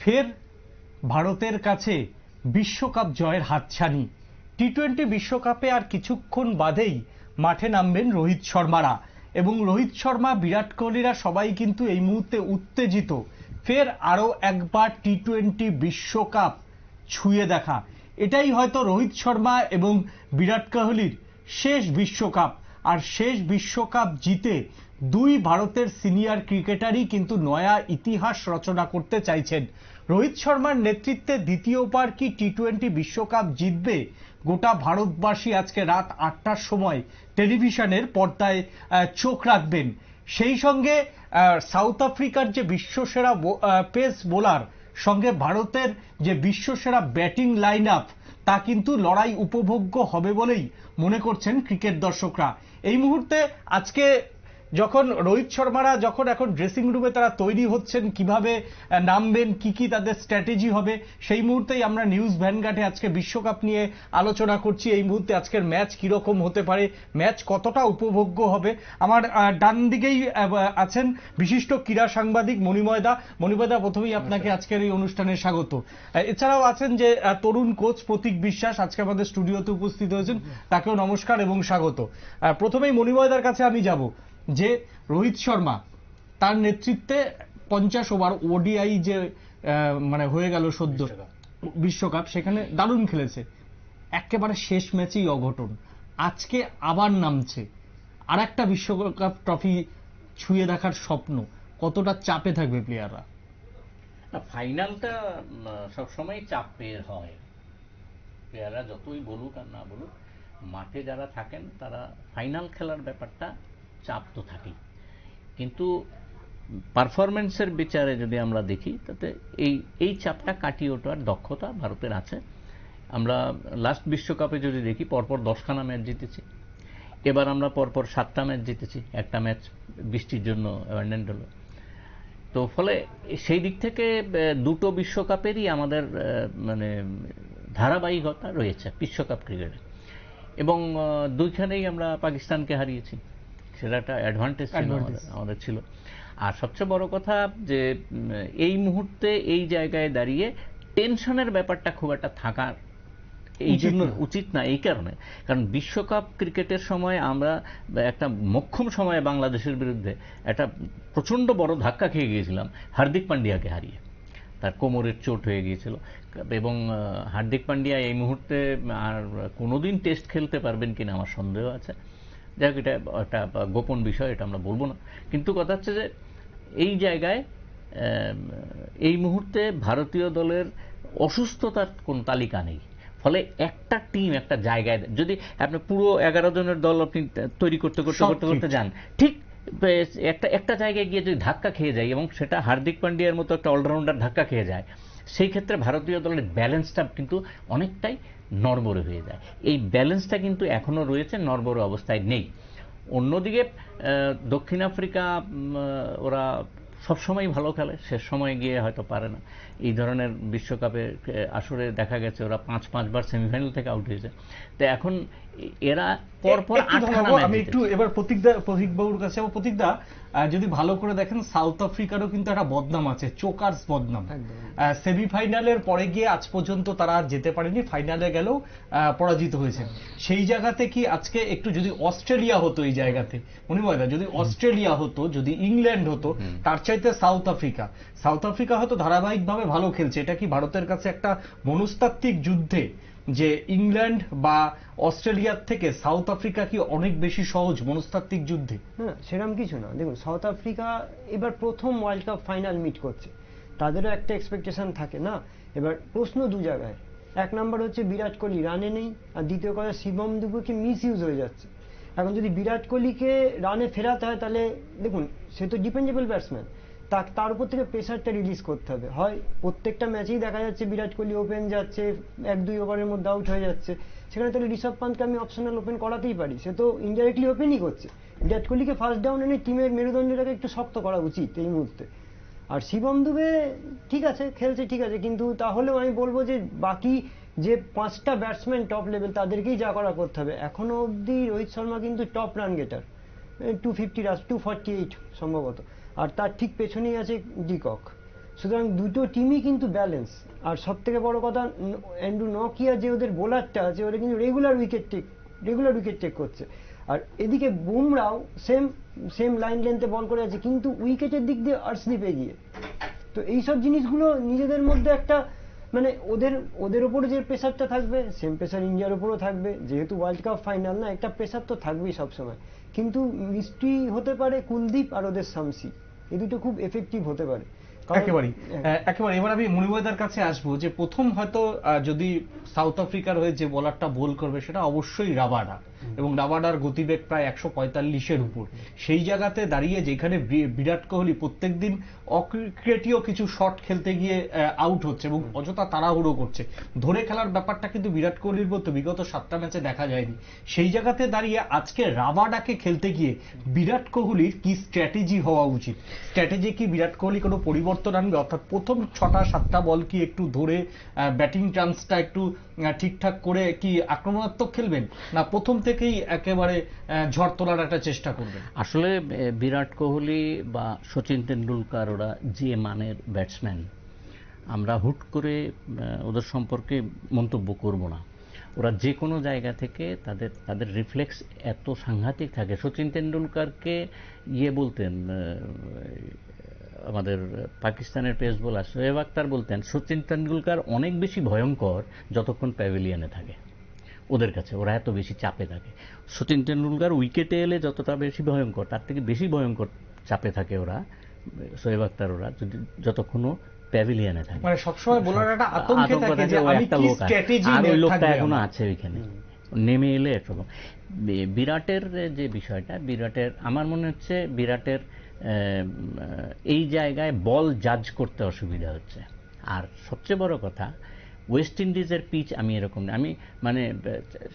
ফের ভারতের কাছে বিশ্বকাপ জয়ের হাতছানি। টি-20 বিশ্বকাপে আর কিছুক্ষণ বাদেই মাঠে নামবেন রোহিত শর্মারা, এবং রোহিত শর্মা, বিরাট কোহলিরা সবাই কিন্তু এই মুহূর্তে উত্তেজিত। ফের আরো একবার টি-20 বিশ্বকাপ ছুঁয়ে দেখা, এটাই হয়তো রোহিত শর্মা এবং বিরাট কোহলির শেষ বিশ্বকাপ। আর শেষ বিশ্বকাপ জিতে দুই ভারতের সিনিয়র ক্রিকেটারই কিন্তু নয়া ইতিহাস রচনা করতে চাইছেন। রোহিত শর্মার নেতৃত্বে দ্বিতীয়বার কি টি-20 বিশ্বকাপ জিতবে গোটা ভারতবাসী আজকে রাত 8টার সময় টেলিভিশনের পর্দায় চোখ রাখবেন। সেই সঙ্গে সাউথ আফ্রিকার যে বিশ্বসেরা পেস বোলার সঙ্গে ভারতের যে বিশ্বসেরা ব্যাটিং লাইন আপ, তা কিন্তু লড়াই উপভোগ্য হবে বলেই মনে করছেন ক্রিকেট দর্শকরা। এই মুহূর্তে আজকে যখন রোহিত শর্মারা যখন এখন ড্রেসিং রুমে তারা তৈরি হচ্ছেন কিভাবে নামবেন, কি তাদের স্ট্র্যাটেজি হবে, সেই মুহূর্তেই আমরা নিউজ ভ্যানগার্ডে আজকে বিশ্বকাপ নিয়ে আলোচনা করছি। এই মুহূর্তে আজকের ম্যাচ কিরকম হতে পারে, ম্যাচ কতটা উপভোগ্য হবে। আমার ডান দিকেই আছেন বিশিষ্ট ক্রীড়া সাংবাদিক মণিময় দা, প্রথমেই আপনাকে আজকের এই অনুষ্ঠানে স্বাগত। এছাড়াও আছেন যে তরুণ কোচ প্রতীক বিশ্বাস, আজকে আমাদের স্টুডিওতে উপস্থিত হয়েছেন, তাকেও নমস্কার এবং স্বাগত। প্রথমেই মণিময়দার কাছে আমি যাব যে রোহিত শর্মা তার নেতৃত্বে 50 ওভার ওডিআই যে মানে হয়ে গেল সদ্য বিশ্বকাপ, সেখানে দারুণ খেলেছে। একেবারে শেষ ম্যাচেই অঘটন, আজকে আবার নামছে। আর একটা বিশ্বকাপ ট্রফি ছুঁয়ে দেখার স্বপ্ন, কতটা চাপে থাকবে প্লেয়াররা? ফাইনালটা সবসময় চাপের হয়, প্লেয়াররা যতই বলুক আর না বলুক, মাঠে যারা থাকেন তারা ফাইনাল খেলার ব্যাপারটা চাপ তো থাকেই। কিন্তু পারফরমেন্সের বিচারে যদি আমরা দেখি, তাতে এই চাপটা কাটিয়ে ওঠার দক্ষতা ভারতের আছে। আমরা লাস্ট বিশ্বকাপে যদি দেখি, পরপর 10খানা ম্যাচ জিতেছি। এবার আমরা পরপর 7টা ম্যাচ জিতেছি, একটা ম্যাচ বৃষ্টির জন্য অ্যাবান্ডেন্ট হলো। তো ফলে সেই দিক থেকে দুটো বিশ্বকাপেরই আমাদের মানে ধারাবাহিকতা রয়েছে বিশ্বকাপ ক্রিকেটে, এবং দুইখানেই আমরা পাকিস্তানকে হারিয়েছি। সেটা একটা অ্যাডভান্টেজ আমাদের ছিল। আর সবচেয়ে বড় কথা যে এই মুহূর্তে এই জায়গায় দাঁড়িয়ে টেনশনের ব্যাপারটা খুব একটা থাকার এই জন্য উচিত না, এই কারণে, কারণ বিশ্বকাপ ক্রিকেটের সময় আমরা একটা মোক্ষম সময়ে বাংলাদেশের বিরুদ্ধে একটা প্রচণ্ড বড় ধাক্কা খেয়ে গিয়েছিলাম হার্দিক পান্ডিয়াকে হারিয়ে। তার কোমরের চোট হয়ে গিয়েছিল, এবং হার্দিক পান্ডিয়া এই মুহূর্তে আর কোনোদিন টেস্ট খেলতে পারবেন কিনা আমার সন্দেহ আছে। যাই হোক, এটা একটা গোপন বিষয়, এটা আমরা বলবো না। কিন্তু কথা হচ্ছে যে এই জায়গায় এই মুহূর্তে ভারতীয় দলের অসুস্থতার কোন তালিকা নেই। ফলে একটা টিম একটা জায়গায়, যদি আপনি পুরো 11 জনের দল আপনি তৈরি করতে যান, ঠিক একটা জায়গায় গিয়ে যদি ধাক্কা খেয়ে যায়, এবং সেটা হার্দিক পান্ডিয়ার মতো একটা অলরাউন্ডার ধাক্কা খেয়ে যায়, সেই ক্ষেত্রে ভারতীয় দলের ব্যালেন্সটা কিন্তু অনেকটাই নড়বড়ে হয়ে যায়। এই ব্যালেন্সটা কিন্তু এখনও রয়েছে, নড়বড়ে অবস্থায় নেই। অন্যদিকে দক্ষিণ আফ্রিকা, ওরা সবসময় ভালো খেলে, শেষ সময় গিয়ে হয়তো পারে না। এই ধরনের বিশ্বকাপে আসরে দেখা গেছে ওরা 5বার সেমিফাইনাল থেকে আউট হয়েছে। তো এখন এরা পরপর 8খানা ম্যাচ। আমি একটু এবার প্রতীক বাবুর কাছে যাবো। প্রতীকদা, যদি ভালো করে দেখেন, সাউথ আফ্রিকারও কিন্তু একটা বদনাম আছে, চোকার্স বদনাম। সেমিফাইনালের পরে গিয়ে আজ পর্যন্ত তারা আর যেতে পারেনি, ফাইনালে গেলেও পরাজিত হয়েছে। সেই জায়গাতে কি আজকে একটু যদি অস্ট্রেলিয়া হতো, এই জায়গাতে মণিময়দা, যদি অস্ট্রেলিয়া হতো, যদি ইংল্যান্ড হতো, তার চাইতে সাউথ আফ্রিকা হয়তো ধারাবাহিকভাবে ভালো খেলছে। এটা কি ভারতের কাছে একটা মনস্তাত্ত্বিক যুদ্ধে, যে ইংল্যান্ড বা অস্ট্রেলিয়ার থেকে সাউথ আফ্রিকা কি অনেক বেশি সহজ মনস্তাত্ত্বিক যুদ্ধে? না, সেরকম কিছু না। দেখুন, সাউথ আফ্রিকা এবার প্রথম ওয়ার্ল্ড কাপ ফাইনাল মিট করছে, তাদেরও একটা এক্সপেকটেশন থাকে না। এবার প্রশ্ন দু জায়গায়, এক নম্বর হচ্ছে বিরাট কোহলি রানে নেই, আর দ্বিতীয় কথা শিবম দুবেকে মিস ইউজ হয়ে যাচ্ছে। এখন যদি বিরাট কোহলিকে রানে ফেরাতে হয়, তাহলে দেখুন, সে তো ডিপেন্ডেবল ব্যাটসম্যান, তার উপর থেকে প্রেসারটা রিলিজ করতে হবে। হয় প্রত্যেকটা ম্যাচেই দেখা যাচ্ছে বিরাট কোহলি ওপেন যাচ্ছে, 1-2 ওভারের মধ্যে আউট হয়ে যাচ্ছে, সেখানে তাহলে ঋষভ পান্তকে আমি অপশনাল ওপেন করাতেই পারি, সে তো ইনডাইরেক্টলি ওপেনই করছে। বিরাট কোহলিকে ফার্স্ট ডাউন এনে টিমের মেরুদণ্ডটাকে একটু শক্ত করা উচিত এই মুহূর্তে। আর শিবম দুবে ঠিক আছে, খেলছে ঠিক আছে, কিন্তু তাহলেও আমি বলবো যে বাকি যে 5টা ব্যাটসম্যান টপ লেভেল, তাদেরকেই যা করা করতে হবে। এখনো অবধি রোহিত শর্মা কিন্তু টপ রান গেটার, 250 রান, 248 সম্ভবত, আর তার ঠিক পেছনেই আছে ডিকক। সুতরাং দুটো টিমই কিন্তু ব্যালেন্স। আর সব থেকে বড় কথা, অ্যান্ড্রু নকিয়া যে ওদের বোলারটা আছে, ওরা কিন্তু রেগুলার উইকেট টেক করছে। আর এদিকে বুমরাও সেম লাইন লেন্থে বল করে আছে, কিন্তু উইকেটের দিক দিয়ে আর্শদীপ এগিয়ে। তো এইসব জিনিসগুলো নিজেদের মধ্যে একটা মানে ওদের ওপরে যে প্রেশারটা থাকবে, সেম প্রেশার ইন্ডিয়ার ওপরও থাকবে, যেহেতু ওয়ার্ল্ড কাপ ফাইনাল না, একটা প্রেশার তো থাকবেই সবসময়। কিন্তু মিস্ট্রি হতে পারে কুলদীপ আর ওদের শামসি, এই দুটো খুব এফেক্টিভ হতে পারে। একেবারে এবার আমি মনিবদার কাছে আসবো যে প্রথম হয়তো যদি সাউথ আফ্রিকার হয়ে যে বোলারটা বোল করবে সেটা অবশ্যই রাবাডা, এবং রাবাডার গতিবেগ প্রায় 145-এর উপর। সেই জায়গাতে দাঁড়িয়ে যেখানে বিরাট কোহলি প্রত্যেকদিন অক্রিয়েটীয় কিছু শট খেলতে গিয়ে আউট হচ্ছে এবং অযথা তাড়াহুড়ো করছে, ধরে খেলার ব্যাপারটা কিন্তু বিরাট কোহলির মতো বিগত 7টা ম্যাচে দেখা যায়নি। সেই জায়গাতে দাঁড়িয়ে আজকে রাবাডাকে খেলতে গিয়ে বিরাট কোহলির কি স্ট্র্যাটেজি হওয়া উচিত? স্ট্র্যাটেজি কি বিরাট কোহলি কোনো পরিবর্তন আনবে? অর্থাৎ প্রথম 6টা-7টা বল কি একটু ধরে ব্যাটিং চান্সটা একটু ঠিকঠাক করে কি আক্রমণাত্মক খেলবেন, না প্রথম থেকেই একেবারে ঝড় তোলার একটা চেষ্টা করবেন? আসলে বিরাট কোহলি বা সচিন তেন্ডুলকার ওরা যে মানের ব্যাটসম্যান, আমরা হুট করে ওদের সম্পর্কে মন্তব্য করব না। ওরা যে কোনো জায়গা থেকে তাদের রিফ্লেক্স এত সাংঘাতিক থাকে। সচিন তেন্ডুলকারকে বলতেন আমাদের পাকিস্তানের পেস বোলার শোয়েব আখতার বলতেন, সচিন তেন্ডুলকার অনেক বেশি ভয়ঙ্কর যতক্ষণ প্যাভিলিয়নে থাকে ওদের কাছে, ওরা এত বেশি চাপে থাকে। সচিন তেন্ডুলকার উইকেটে এলে যতটা বেশি ভয়ঙ্কর, তার থেকে বেশি ভয়ঙ্কর চাপে থাকে ওরা, শোয়েব আখতার ওরা, যতক্ষণ প্যাভিলিয়নে থাকে। মানে সবসময় বোলাররা আতঙ্কে থাকে যে আমি কি স্ট্র্যাটেজি আর ওই লোকটা এখনো আছে ওইখানে, নেমে এলে এরকম। বিরাটের যে বিষয়টা, বিরাটের আমার মনে হচ্ছে বিরাটের এই জায়গায় বল জাজ করতে অসুবিধা হচ্ছে। আর সবচেয়ে বড় কথা, ওয়েস্ট ইন্ডিজের পিচ আমি এরকম না, আমি মানে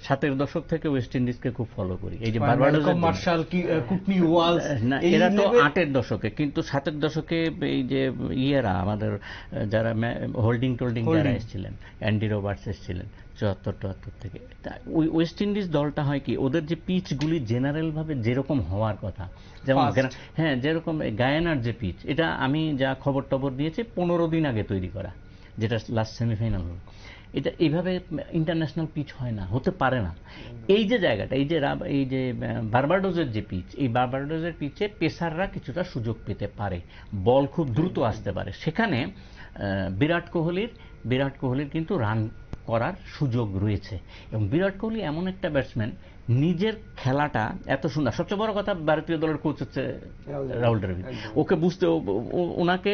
7-এর দশক থেকে ওয়েস্ট ইন্ডিজকে খুব ফলো করি। এই যে বারবাডোসের মার্শাল, কুটনি ওয়ালস, না এরা তো 8-এর দশকে, কিন্তু 7-এর দশকে এই যে ইয়েরা আমাদের যারা হোল্ডিং যারা এসেছিলেন, অ্যান্ডি রবার্টস এসেছিলেন 74-74 থেকে। ওই ওয়েস্ট ইন্ডিজ দলটা হয় কি, ওদের যে পিচগুলি জেনারেল ভাবে যেরকম হওয়ার কথা, যেমন হ্যাঁ যেরকম গায়ানার যে পিচ, এটা আমি যা খবর টবর দিয়েছি 15 দিন আগে তৈরি করা, যেটা লাস্ট সেমিফাইনাল হল। এটা এইভাবে ইন্টারন্যাশনাল পিচ হয় না, হতে পারে না। এই যে জায়গাটা, এই যে বারবাডোসের যে পিচ, এই বারবাডোসের পিচে পেসাররা কিছুটা সুযোগ পেতে পারে, বল খুব দ্রুত আসতে পারে। সেখানে বিরাট কোহলির কিন্তু রান করার সুযোগ রয়েছে। এবং বিরাট কোহলি এমন একটা ব্যাটসম্যান, নিজের খেলাটা এত সুন্দর। সবচেয়ে বড় কথা, ভারতীয় দলের কোচ হচ্ছে রাহুল দ্রাবিড়। ওকে বুঝতে, ওনাকে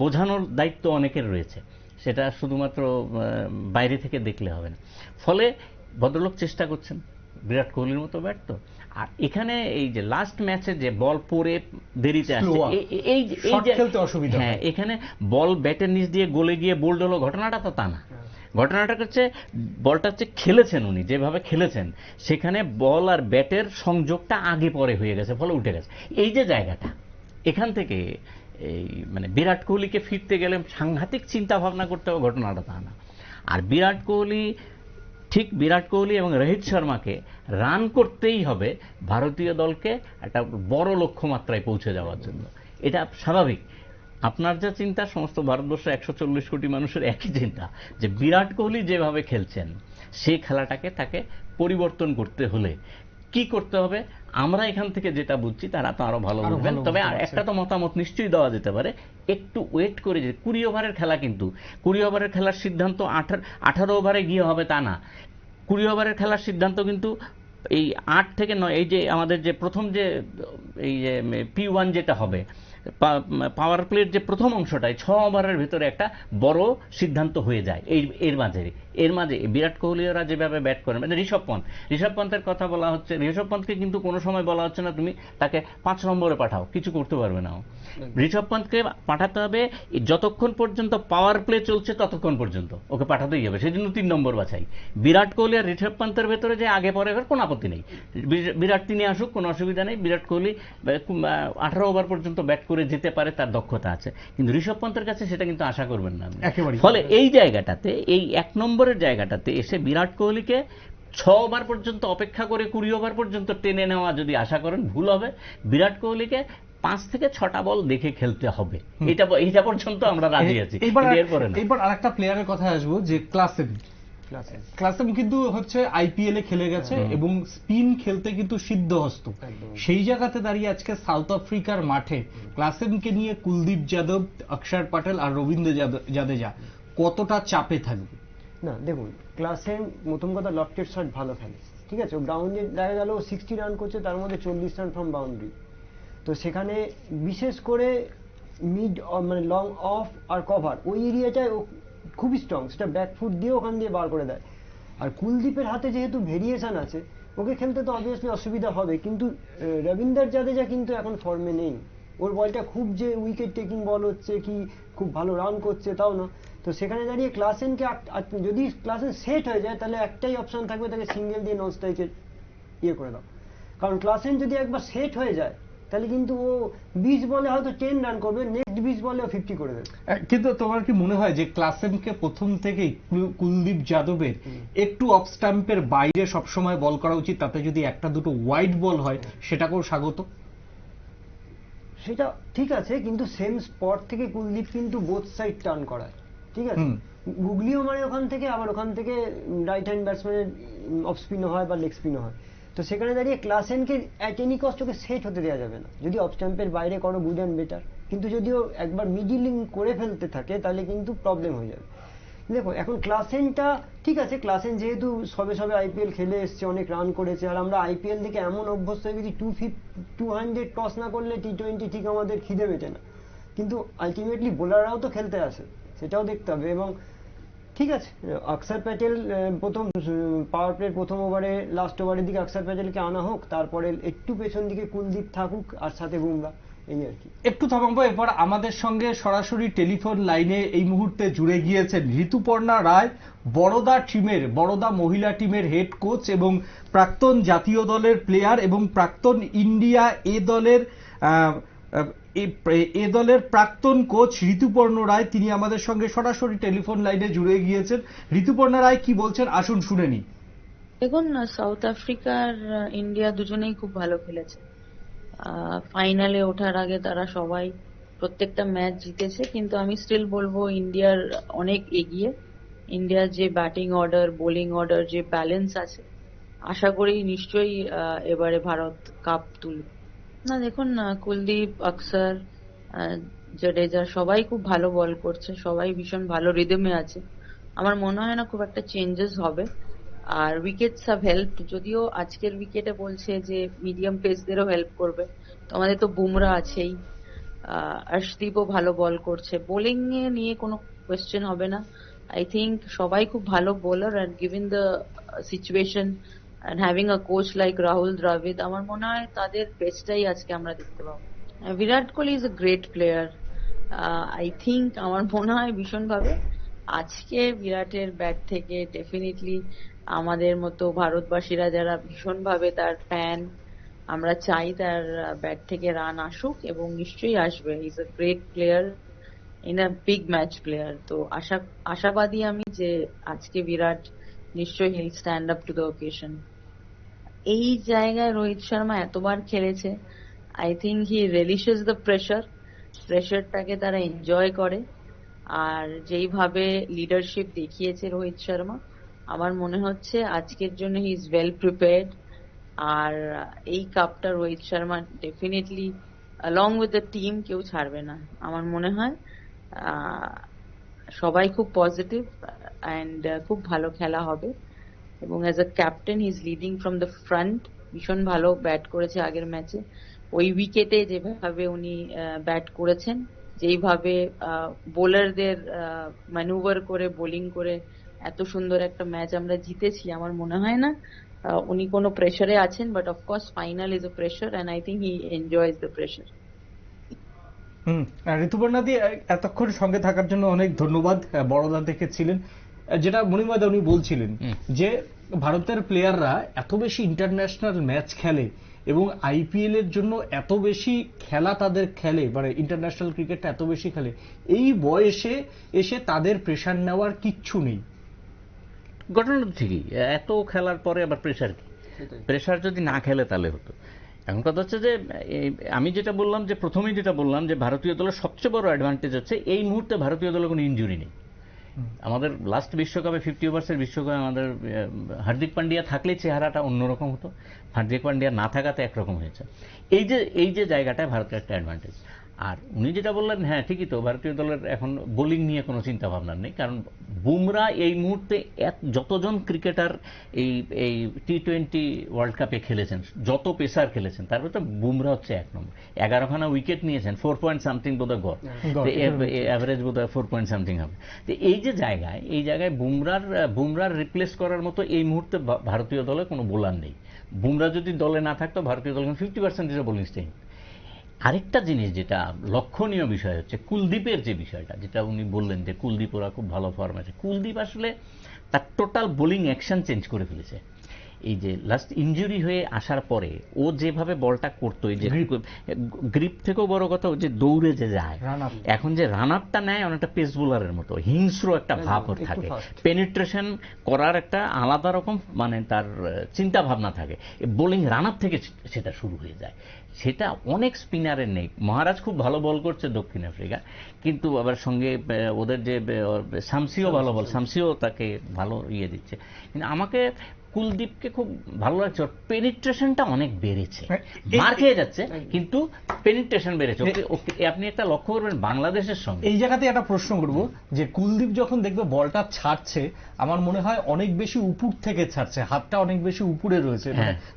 বোঝানোর দায়িত্ব অনেকের রয়েছে, সেটা শুধুমাত্র বাইরে থেকে দেখলে হবে না। ফলে ভদ্রলোক চেষ্টা করছেন, বিরাট কোহলির মতো ব্যাট তো। আর এখানে এই যে লাস্ট ম্যাচে যে বল পরে দেরিতে আসছে, এই হ্যাঁ, এখানে বল ব্যাটের নিচ দিয়ে গলে গিয়ে বোল্ড হলো, ঘটনাটা তো তা না। ঘটনাটা হচ্ছে বলটা হচ্ছে খেলেছেন উনি যেভাবে খেলেছেন, সেখানে বল আর ব্যাটের সংযোগটা আগে পরে হয়ে গেছে, ফলে উঠে গেছে। এই যে জায়গাটা, এখান থেকে এই মানে বিরাট কোহলিকে ফিরতে গেলে সাংঘাতিক চিন্তা ভাবনা করতে হবে, ঘটনাটা তা না। আর বিরাট কোহলি এবং রোহিত শর্মাকে রান করতেই হবে ভারতীয় দলকে একটা বড় লক্ষ্যমাত্রায় পৌঁছে যাওয়ার জন্য। এটা স্বাভাবিক। আপনার যা চিন্তা, সমস্ত ভারতবর্ষে 140 কোটি মানুষের একই চিন্তা, যে বিরাট কোহলি যেভাবে খেলছেন সেই খেলাটাকে তাকে পরিবর্তন করতে হলে কি করতে হবে, আমরা এখান থেকে যেটা বুঝছি তারা তো আরো ভালো বুঝবেন। তবে একটা তো মতামত নিশ্চয়ই দেওয়া যেতে পারে, একটু ওয়েট করে, যে 20 ওভারের খেলা, কিন্তু 20 ওভারের খেলার সিদ্ধান্ত 18 ওভারে গিয়ে হবে তা না। 20 ওভারের খেলার সিদ্ধান্ত কিন্তু এই 8 থেকে 9, এই যে আমাদের যে প্রথম যে এই যে P1 যেটা হবে, পাওয়ার প্লের যে প্রথম অংশটায় 6 ওভারের ভিতরে একটা বড় সিদ্ধান্ত হয়ে যায়। এর মাঝে বিরাট কোহলিরা যেভাবে ব্যাট করেন, মানে ঋষভ পন্থের কথা বলা হচ্ছে, ঋষভ পন্থকে কিন্তু কোনো সময় বলা হচ্ছে না তুমি তাকে 5 নম্বরে পাঠাও, কিছু করতে পারবে না। ঋষভ পন্থকে পাঠাতে হবে যতক্ষণ পর্যন্ত পাওয়ার প্লে চলছে, ততক্ষণ পর্যন্ত ওকে পাঠাতেই হবে, সেই জন্য 3 নম্বর বাছাই। বিরাট কোহলি আর ঋষভ পন্থের ভেতরে যে আগে পরে কোনো আপত্তি নেই, বিরাট তিনি আসুক, কোনো অসুবিধা নেই। বিরাট কোহলি 18 ওভার পর্যন্ত ব্যাট করে যেতে পারে, তার দক্ষতা আছে, কিন্তু ঋষভ পন্থের কাছে সেটা কিন্তু আশা করবেন না। ফলে এই জায়গাটাতে, এই 1 নম্বরের জায়গাটাতে এসে বিরাট কোহলিকে 6 ওভার পর্যন্ত অপেক্ষা করে 20 ওভার পর্যন্ত টেনে নেওয়া যদি আশা করেন, ভুল হবে। বিরাট কোহলিকে 5 থেকে 6টা বল দেখে খেলতে হবে, এটা পর্যন্ত আমরা রাজি আছি। এবার আরেকটা প্লেয়ারের কথা আসবো, যে ক্লাসেম কিন্তু হচ্ছে আইপিএল এ খেলে গেছে এবং স্পিন খেলতে কিন্তু সিদ্ধহস্ত। সেই জায়গাতে দাঁড়িয়ে আজকে সাউথ আফ্রিকার মাঠে ক্লাসেমকে নিয়ে কুলদীপ যাদব, অক্ষর প্যাটেল আর রবীন্দ্র জাদেজা কতটা চাপে থাকবে? না দেখুন, ক্লাসেম প্রথম কথা লফটেড শট ভালো খেলে, ঠিক আছে, গ্রাউন্ডে দেখা গেল 60 রান করছে, তার মধ্যে 40 রান ফ্রম বাউন্ডারি। তো সেখানে বিশেষ করে মিড মানে লং অফ আর কভার ওই এরিয়াটায় ও খুবই স্ট্রং, সেটা ব্যাকফুট দিয়ে ওখান দিয়ে বার করে দেয়। আর কুলদীপের হাতে যেহেতু ভেরিয়েশন আছে, ওকে খেলতে তো অবভিয়াসলি অসুবিধা হবে, কিন্তু রবীন্দ্র জাদেজা কিন্তু এখন ফর্মে নেই। ওর বলটা খুব যে উইকেট টেকিং বল হচ্ছে কি খুব ভালো রান করছে তাও না। তো সেখানে দাঁড়িয়ে ক্লাসেনকে যদি ক্লাসেন সেট হয়ে যায়, তাহলে একটাই অপশন থাকবে, তাকে সিঙ্গেল দিয়ে নন স্ট্রাইকের করে দাও। কারণ ক্লাসেন যদি একবার সেট হয়ে যায়, তাহলে কিন্তু ও 20 বলে হয়তো 10 রান করবে, নেক্সট 20 বলে 50 করে দেবে। কিন্তু তোমার কি মনে হয় যে ক্লাসেমকে প্রথম থেকেই কুলদীপ যাদবের একটু অফ স্টাম্পের বাইরে সবসময় বল করা উচিত, তাতে যদি একটা দুটো ওয়াইড বল হয় সেটাকেও স্বাগত? সেটা ঠিক আছে, কিন্তু সেম স্পট থেকে কুলদীপ কিন্তু বোথ সাইড টার্ন করায়, ঠিক আছে, গুগলিও মারে ওখান থেকে, আবার ওখান থেকে রাইট হ্যান্ড ব্যাটসম্যানের অফ স্পিনও হয় বা লেগ স্পিনও হয়। তো সেখানে দাঁড়িয়ে ক্লাসেনকে অ্যাট এনি কস্ট ওকে সেট হতে দেওয়া যাবে না। যদি অফ স্টাম্পের বাইরে করো গুড অ্যান্ড বেটার, কিন্তু যদি ও একবার মিডিলিং করে ফেলতে থাকে তাহলে কিন্তু প্রবলেম হয়ে যাবে। দেখো এখন ক্লাসেনটা ঠিক আছে, ক্লাসেন যেহেতু সবে সবে আইপিএল খেলে এসছে, অনেক রান করেছে, আর আমরা আইপিএল থেকে এমন অভ্যস্ত হয়ে গেছি 200 টস না করলে টি20 ঠিক আমাদের খিদে মেটে না। কিন্তু আলটিমেটলি বোলাররাও তো খেলতে আসে, সেটাও দেখতে হবে। এবং ঠিক আছে, অক্ষর প্যাটেল প্রথম পাওয়ার প্লের প্রথম ওভারে লাস্ট ওভারের দিকে অক্ষর প্যাটেলকে আনা হোক, তারপরে একটু পেছন দিকে কুলদীপ থাকুক আর সাথে বুমরা, এই আর কি। একটু থামাবো, এরপর আমাদের সঙ্গে সরাসরি টেলিফোন লাইনে এই মুহূর্তে জুড়ে গিয়েছেন ঋতুপর্ণা রায়, বড়দা মহিলা টিমের হেড কোচ এবং প্রাক্তন জাতীয় দলের প্লেয়ার এবং প্রাক্তন ইন্ডিয়া এ দলের প্রাক্তন কোচ ঋতুপর্ণা রায়, তিনি আমাদের সঙ্গে সরাসরি টেলিফোন লাইনে জুড়ে গিয়েছেন। ঋতুপর্ণা রায় কি বলছেন আসুন শুনে নি। দেখুন, সাউথ আফ্রিকার ইন্ডিয়া দুজনেই খুব ভালো খেলেছে। ফাইনালে ওঠার আগে তারা সবাই প্রত্যেকটা ম্যাচ জিতেছে, কিন্তু আমি স্টিল বলবো ইন্ডিয়ার অনেক এগিয়ে। ইন্ডিয়ার যে ব্যাটিং অর্ডার, বোলিং অর্ডার, যে ব্যালেন্স আছে, আশা করি নিশ্চয়ই এবারে ভারত কাপ তুলবে। না দেখুন, কুলদীপ, অক্ষর, জাডেজা সবাই খুব ভালো বল করছে, সবাই ভীষণ ভালো রিদমে আছে। আমার মনে হয় না খুব একটা চেঞ্জেস হবে। আর উইকেটস হ্যাভ হেল্প, যদিও আজকের উইকেটে বলছে যে মিডিয়াম পেসদেরও হেল্প করবে। তো আমাদের তো বুমরা আছেই, অর্শদীপও ভালো বল করছে। বোলিং এ নিয়ে কোনো কোয়েশ্চেন হবে না। আই থিঙ্ক সবাই খুব ভালো bowler, and given the situation and having a coach like Rahul Dravid, আমার মনে হয় তাদের বেস্টটাই আজকে আমরা দেখতে পাবো। Virat Kohli is a great player. I think আমার মনে হয় ভীষণভাবে আজকে বিরাটের ব্যাট থেকে ডেফিনেটলি আমাদের মতো ভারতবাসীরা যারা ভীষণভাবে তার ফ্যান, আমরা চাই তার ব্যাট থেকে রান আসুক, এবং নিশ্চয়ই আসবে। Is a great player, in a big match player. তো আশাবাদী আমি যে আজকে বিরাট নিশ্চয়ই he'll stand up to the occasion. এই জায়গায় রোহিত শর্মা এতবার খেলেছে, I think he relishes the প্রেশারটাকে তারা এনজয় করে। আর যেইভাবে লিডারশিপ দেখিয়েছে রোহিত শর্মা, আমার মনে হচ্ছে আজকের জন্য হি ইজ ওয়েল প্রিপেয়ার্ড। আর এই কাপটা Rohit Sharma definitely along with the team কেউ ছাড়বে না। আমার মনে হয় সবাই খুব পজিটিভ অ্যান্ড খুব ভালো খেলা হবে। এবং as a captain he is leading from the front. ভীষণ ভালো ব্যাট করেছে আগের ম্যাচে, ওই উইকেটে যেভাবে উনি ব্যাট করেছেন, যেইভাবে বোলারদের ম্যানুভার করে বোলিং করে এত সুন্দর একটা ম্যাচ আমরা জিতেছি, আমার মনে হয় না উনি কোনো প্রেশারে আছেন। But of course final is a pressure, and I think he enjoys the pressure. Rituparna দি, এতক্ষণ সঙ্গে থাকার জন্য অনেক ধন্যবাদ। বড়দা দেখেছিলেন, যেটা মণিময়দা উনি বলছিলেন যে ভারতের প্লেয়াররা এত বেশি ইন্টারন্যাশনাল ম্যাচ খেলে এবং আইপিএল এর জন্য এত বেশি খেলা তাদের খেলে, মানে ইন্টারন্যাশনাল ক্রিকেটটা এত বেশি খেলে, এই বয়সে এসে তাদের প্রেশার নেওয়ার কিচ্ছু নেই। ঘটনা ঠিকই, এত খেলার পরে আবার প্রেশার কি? প্রেশার যদি না খেলে তাহলে হতো। এখন কথা হচ্ছে যে আমি যেটা বললাম, যে প্রথমেই যেটা বললাম, যে ভারতীয় দলের সবচেয়ে বড় অ্যাডভান্টেজ হচ্ছে এই মুহূর্তে ভারতীয় দলের কোনো ইনজুরি নেই। আমাদের লাস্ট বিশ্বকাপে 50 ওভার্সের বিশ্বকাপে আমাদের হার্দিক পান্ডিয়া থাকলেই চেহারাটা অন্যরকম হতো, হার্দিক পান্ডিয়া না থাকাতে একরকম হয়েছে। এই যে জায়গাটায় ভারতের একটা অ্যাডভান্টেজ। আর উনি যেটা বললেন, হ্যাঁ ঠিকই তো, ভারতীয় দলের এখন বোলিং নিয়ে কোনো চিন্তা ভাবনা নেই, কারণ বুমরা এই মুহূর্তে যতজন ক্রিকেটার এই টি-20 ওয়ার্ল্ড কাপে খেলেছেন, যত পেসার খেলেছেন, তার ভিতরে বুমরা হচ্ছে 1 নম্বর। 11খানা উইকেট নিয়েছেন, 4 পয়েন্ট সামথিং বোধহয় গড়, অ্যাভারেজ বোধহয় 4 পয়েন্ট সামথিং হবে। তো এই যে জায়গায় বুমরার রিপ্লেস করার মতো এই মুহূর্তে ভারতীয় দলে কোনো বোলার নেই। বুমরা যদি দলে না থাকতো ভারতীয় দল 50% বোলিং স্ট্রেংথ। আরেকটা জিনিস যেটা লক্ষণীয় বিষয় হচ্ছে কুলদীপের যে বিষয়টা, যেটা উনি বললেন যে কুলদীপ ওরা খুব ভালো ফর্মে আছে। কুলদীপ আসলে তার টোটাল বোলিং অ্যাকশন চেঞ্জ করে ফেলেছে। এই যে লাস্ট ইনজুরি হয়ে আসার পরে ও যেভাবে বলটা করতো, এই যে গ্রিপ থেকেও বড় কথা, ও যে দৌড়ে যে যায়, এখন যে রান আপটা নেয় অনেকটা পেস বোলারের মতো, হিংস্র একটা ভাব ওর থাকে, পেনিট্রেশন করার একটা আলাদা রকম মানে তার চিন্তা ভাবনা থাকে। বোলিং রান আপ থেকে সেটা শুরু হয়ে যায়, সেটা অনেক স্পিনারের নেই। মহারাজ খুব ভালো বল করছে দক্ষিণ আফ্রিকা, কিন্তু আবার সঙ্গে ওদের যে শামসিও ভালো বল, শামসিও তাকে ভালো দিচ্ছে। কিন্তু আমাকে কুলদীপকে খুব ভালো লাগছে, ওর পেনিট্রেশনটা অনেক বেড়েছে, মার খেয়ে যাচ্ছে কিন্তু পেনিট্রেশন বেড়েছে। আপনি একটা লক্ষ্য করবেন বাংলাদেশের সঙ্গে। এই জায়গাতে একটা প্রশ্ন করব, যে কুলদীপ যখন দেখবে বলটা ছাড়ছে, আমার মনে হয় অনেক বেশি উপর থেকে ছাড়ছে, হাতটা অনেক বেশি উপরে রয়েছে,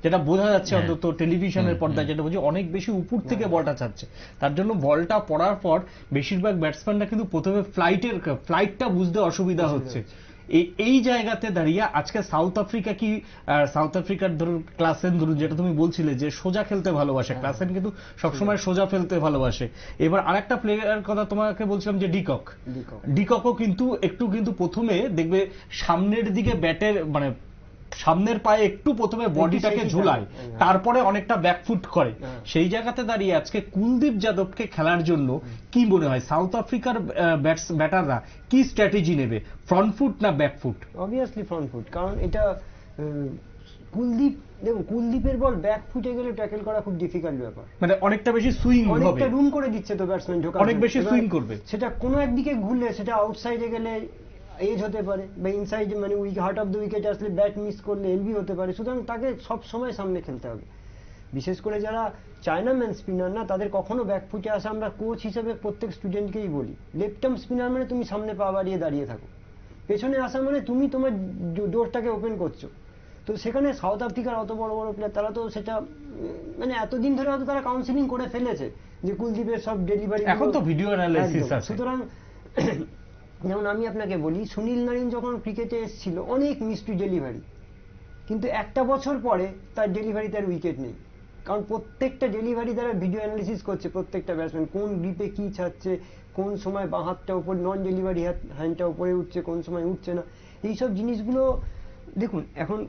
যেটা বোঝা যাচ্ছে অন্তত টেলিভিশনের পর্দায়, যেটা বলছি অনেক বেশি উপর থেকে বলটা ছাড়ছে। তার জন্য বলটা পড়ার পর বেশিরভাগ ব্যাটসম্যানরা কিন্তু প্রথমে ফ্লাইটটা বুঝতে অসুবিধা হচ্ছে। এই জায়গাতে দাঁড়িয়ে আজকে সাউথ আফ্রিকার ধরুন ক্লাসেন, ধরুন যেটা তুমি বলছিলে যে সোজা খেলতে ভালোবাসে, ক্লাসেন কিন্তু সবসময় সোজা ফেলতে ভালোবাসে। এবার আরেকটা প্লেয়ারের কথা তোমাকে বলছিলাম যে ডিককও কিন্তু প্রথমে দেখবে সামনের দিকে ব্যাটের মানে সামনের পায়ে একটু প্রথমে বডিটাকে ঝুলায়, তারপরে অনেকটা ব্যাকফুট করে। সেই জায়গাতে দাঁড়িয়ে আজকে কুলদীপ যাদবকে খেলার জন্য কি মনে হয় সাউথ আফ্রিকার ব্যাটাররা কি স্ট্র্যাটেজি নেবে, ফ্রন্ট ফুট না ব্যাকফুট? অবভিয়াসলি ফ্রন্ট ফুট, কারণ এটা কুলদীপ, দেখুন কুলদীপের বল ব্যাক ফুটে গেলে ট্যাকেল করা খুব ডিফিকাল্ট ব্যাপার, মানে অনেকটা বেশি সুইং হবে, অনেকটা রুম করে দিচ্ছে তো ব্যাটসম্যান ঢোকার, অনেক বেশি সুইং করবে। সেটা কোনো একদিকে ঘুরলে সেটা আউটসাইডে গেলে এজ হতে পারে, বা ইনসাইড মানে হার্ট অফ দ্য উইকেট আসলে ব্যাট মিস করলে এলবি হতে পারে। সুতরাং তাকে সব সময় সামনে খেলতে হবে। বিশেষ করে যারা চায়নাম্যান স্পিনার না, তাদের কখনো ব্যাকফুটে আসা, আমরা কোচ হিসেবে প্রত্যেক স্টুডেন্টকেই বলি, লেফট আর্ম স্পিনার মানে তুমি সামনে পা বাড়িয়ে দাঁড়িয়ে থাকো, পেছনে আসা মানে তুমি তোমার ডোরটাকে ওপেন করছো। তো সেখানে সাউথ আফ্রিকার অত বড় বড় প্লেয়ার, তারা তো সেটা মানে এতদিন ধরে হয়তো তারা কাউন্সিলিং করে ফেলেছে যে কুলদীপের সব ডেলিভারি, এখন তো ভিডিও অ্যানালাইসিস আছে। সুতরাং যেমন আমি আপনাকে বলি, সুনীল নারিন যখন ক্রিকেটে এসেছিল অনেক মিস্ট্রি ডেলিভারি, কিন্তু একটা বছর পরে তার ডেলিভারিতে আর উইকেট নেই, কারণ প্রত্যেকটা ডেলিভারি দ্বারা ভিডিও অ্যানালিসিস করছে প্রত্যেকটা ব্যাটসম্যান, কোন গ্রিপে কি ছাড়ছে, কোন সময় বাঁ হাতটা উপর নন ডেলিভারি হ্যান্ডটা উপরে উঠছে, কোন সময় উঠছে না, এইসব জিনিসগুলো দেখুন। এখন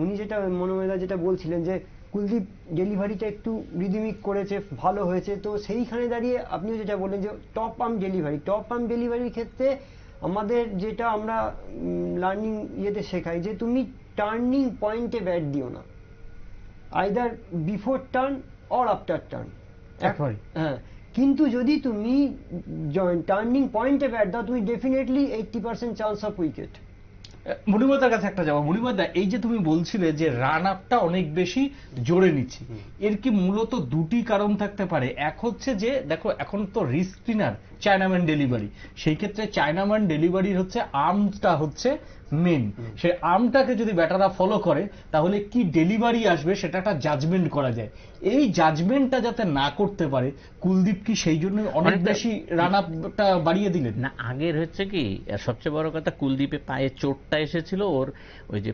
উনি যেটা মনোমেদা যেটা বলছিলেন যে কুলদীপ ডেলিভারিটা একটু রিদমিক করেছে, ভালো হয়েছে, তো সেইখানে দাঁড়িয়ে আপনিও যেটা বললেন যে টপ আর্ম ডেলিভারির ক্ষেত্রে আমাদের যেটা আমরা লার্নিং শেখাই যে তুমি টার্নিং পয়েন্টে ব্যাট দিও না, either before turn or after turn. হ্যাঁ, কিন্তু যদি তুমি টার্নিং পয়েন্টে ব্যাট দাও, তুমি ডেফিনেটলি 80% চান্স অফ উইকেট। মণিমদার কাছে একটা যাবো। মণিমদা, এই যে তুমি বলছিলে যে রান আপটা অনেক বেশি জোরে নিচ্ছি, এর কি মূলত দুটি কারণ থাকতে পারে? এক হচ্ছে যে দেখো এখন তো রিস্ক স্পিনার চায়নাম্যান ডেলিভারি, সেই ক্ষেত্রে চায়নাম্যান ডেলিভারির হচ্ছে আর্মটা হচ্ছে মেন, সেই আর্মটাকে যদি ব্যাটাররা ফলো করে তাহলে কি ডেলিভারি আসবে সেটা একটা জাজমেন্ট করা যায়। এই জাজমেন্টটা যাতে না করতে পারে কুলদীপ কি সেই জন্য অনেক বেশি রান আপটা বাড়িয়ে দিলেন না? আগের হচ্ছে কি সবচেয়ে বড় কথা, কুলদীপে পায়ে চোটটা এসেছিল ওর, ওই যে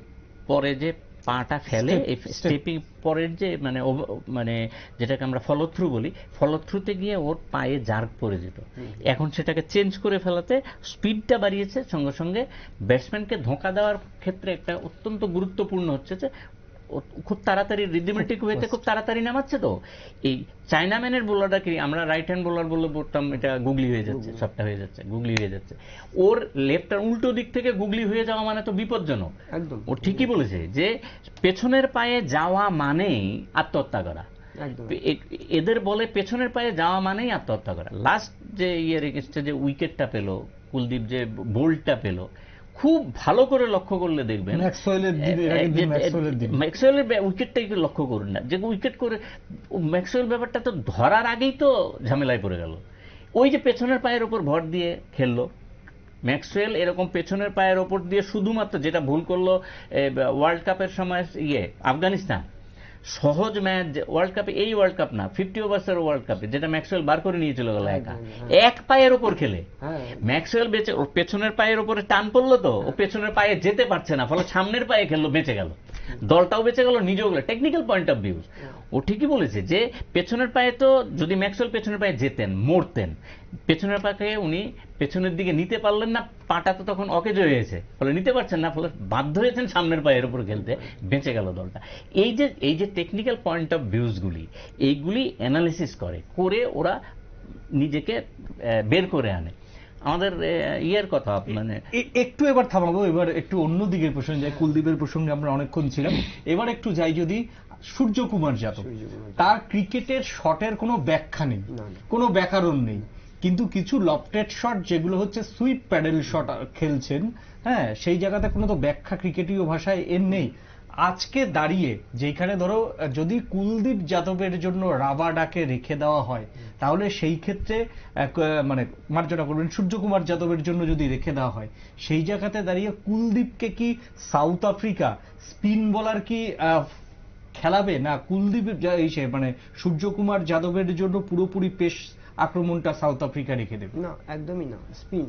পরে যে পাটা ফেলে স্টেপিং পরের যে মানে যেটাকে আমরা ফলো থ্রু বলি, ফলো থ্রুতে গিয়ে ওর পায়ে জার্ক পড়ে যেত। এখন সেটাকে চেঞ্জ করে ফেলাতে স্পিডটা বাড়িয়েছে, সঙ্গে সঙ্গে ব্যাটসম্যানকে ধোঁকা দেওয়ার ক্ষেত্রে একটা অত্যন্ত গুরুত্বপূর্ণ হচ্ছে যে খুব তাড়াতাড়ি রিদমেটিক ওয়েতে খুব তাড়াতাড়ি নামাচ্ছে। তো এই চায়নাম্যানের বোলারটা কি, আমরা রাইট হ্যান্ড বোলার বললে বলতাম এটা গুগলি হয়ে যাচ্ছে, সবটা হয়ে যাচ্ছে গুগলি হয়ে যাচ্ছে। ওর লেফটার উল্টো দিক থেকে গুগলি হয়ে যাওয়া মানে তো বিপজ্জনক। একদম ও ঠিকই বলেছে যে পেছনের পায়ে যাওয়া মানেই আত্মহত্যা করা। একদম এদের বলে পেছনের পায়ে যাওয়া মানেই আত্মহত্যা করা। লাস্ট যে ইয়ের এগেইনস্টে যে উইকেটটা পেল কুলদীপ, যে বোল্টটা পেল, খুব ভালো করে লক্ষ্য করলে দেখবেন ম্যাক্সওয়েলের উইকেটটাই লক্ষ্য করুন না, যে উইকেট করে ম্যাক্সওয়েল ব্যাপারটা তো ধরার আগেই তো ঝামেলায় পড়ে গেল। ওই যে পেছনের পায়ের ওপর ভর দিয়ে খেললো ম্যাক্সওয়েল, এরকম পেছনের পায়ের ওপর দিয়ে শুধুমাত্র, যেটা ভুল করলো ওয়ার্ল্ড কাপের সময় আফগানিস্তান, সহজ ম্যাচ ওয়ার্ল্ড কাপে, এই ওয়ার্ল্ড কাপ না 50 ওভার্সের ওয়ার্ল্ড কাপে, যেটা ম্যাক্সওয়েল বার করে নিয়ে চলে গেল একা, এক পায়ের ওপর খেলে ম্যাক্সওয়েল বেঁচে, ওর পেছনের পায়ের ওপরে টান পড়লো তো ও পেছনের পায়ে যেতে পারছে না, ফলে সামনের পায়ে খেললো, বেঁচে গেল, দলটাও বেঁচে গেল, নিজেও গেল। টেকনিক্যাল পয়েন্ট অফ ভিউ ও ঠিকই বলেছে যে পেছনের পায়ে তো, যদি ম্যাক্সওয়েল পেছনের পায়ে যেতেন, মরতেন, পেছনের পাকে উনি পেছনের দিকে নিতে পারলেন না, পাটা তো তখন অকেজ হয়ে গেছে, ফলে নিতে পারছেন না, ফলে বাধ্য হয়েছেন সামনের পায়ের উপর খেলতে, বেঁচে গেল দলটা। এই যে টেকনিক্যাল পয়েন্ট অফ ভিউজগুলি, এইগুলি অ্যানালিসিস করে ওরা নিজেকে বের করে আনে। আমাদের ইয়ের কথা মানে একটু এবার থামাবো, এবার একটু অন্য দিকের প্রসঙ্গে যাই। কুলদীপের প্রসঙ্গে আমরা অনেকক্ষণ ছিলাম, এবার একটু যাই যদি সূর্যকুমার যাদব। তার ক্রিকেটের শটের কোনো ব্যাখ্যা নেই, কোনো ব্যাকরণ নেই, কিন্তু কিছু লফটেড শট যেগুলো হচ্ছে সুইপ প্যাডেল শট খেলছেন, হ্যাঁ, সেই জায়গাতে কোনো তো ব্যাখ্যা ক্রিকেটীয় ভাষায় এর নেই। আজকে দাঁড়িয়ে যেখানে ধরো যদি কুলদীপ যাদবের জন্য রাবাডাকে রেখে দেওয়া হয়, তাহলে সেই ক্ষেত্রে মানে মার্জনা করবেন সূর্যকুমার যাদবের জন্য যদি রেখে দেওয়া হয়, সেই জায়গাতে দাঁড়িয়ে কুলদীপকে কি সাউথ আফ্রিকা স্পিন বোলার কি খেলাবে, না কুলদীপ মানে সূর্যকুমার যাদবের জন্য পুরোপুরি পেস আক্রমণটা সাউথ আফ্রিকা রেখে দেবে? না, একদমই না। স্পিন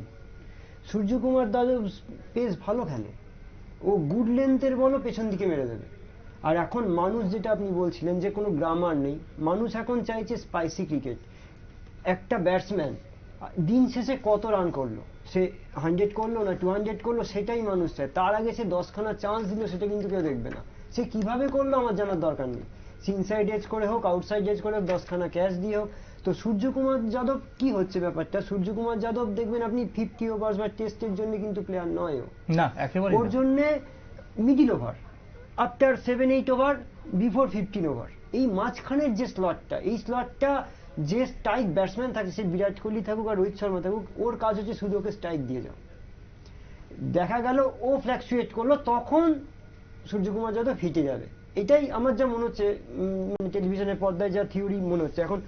সূর্যকুমার যাদব পেস ভালো খেলে, ও গুড লেন্থের বলও পেছন দিকে মেরে দেবে। আর এখন মানুষ, যেটা আপনি বলছিলেন যে কোনো গ্রামার নেই, মানুষ এখন চাইছে স্পাইসি ক্রিকেট। একটা ব্যাটসম্যান দিন শেষে কত রান করলো, সে 100 করলো না 200 করলো, সেটাই মানুষ চায়। তার আগে সে 10খানা চান্স দিল, সেটা কিন্তু কেউ দেখবে না। সে কিভাবে করলো আমার জানার দরকার নেই, ইনসাইড এজ করে হোক, আউটসাইড এজ করে হোক, 10খানা ক্যাচ দিয়ে হোক। তো সূর্যকুমার যাদব কি হচ্ছে ব্যাপারটা, সূর্যকুমার যাদব দেখবেন আপনি 50 ওভার বা টেস্টের জন্য কিন্তু প্লেয়ার নয় না, একেবারে ওর জন্য middle over, after 7-8 over, before 15 over, এই মাঝখানের যে স্লটটা, এই স্লটটা যে স্ট্রাইক ব্যাটসম্যান থাকে, সে বিরাট কোহলি থাকুক আর রোহিত শর্মা থাকুক, ওর কাজ হচ্ছে শুধু ওকে স্ট্রাইক দিয়ে যাও। দেখা গেল ও ফ্ল্যাকচুয়েট করলো, তখন সূর্যকুমার যাদব হিটে যাবে। এটাই আমার যা মনে হচ্ছে, টেলিভিশনের পর্দায় যা থিওরি মনে হচ্ছে এখন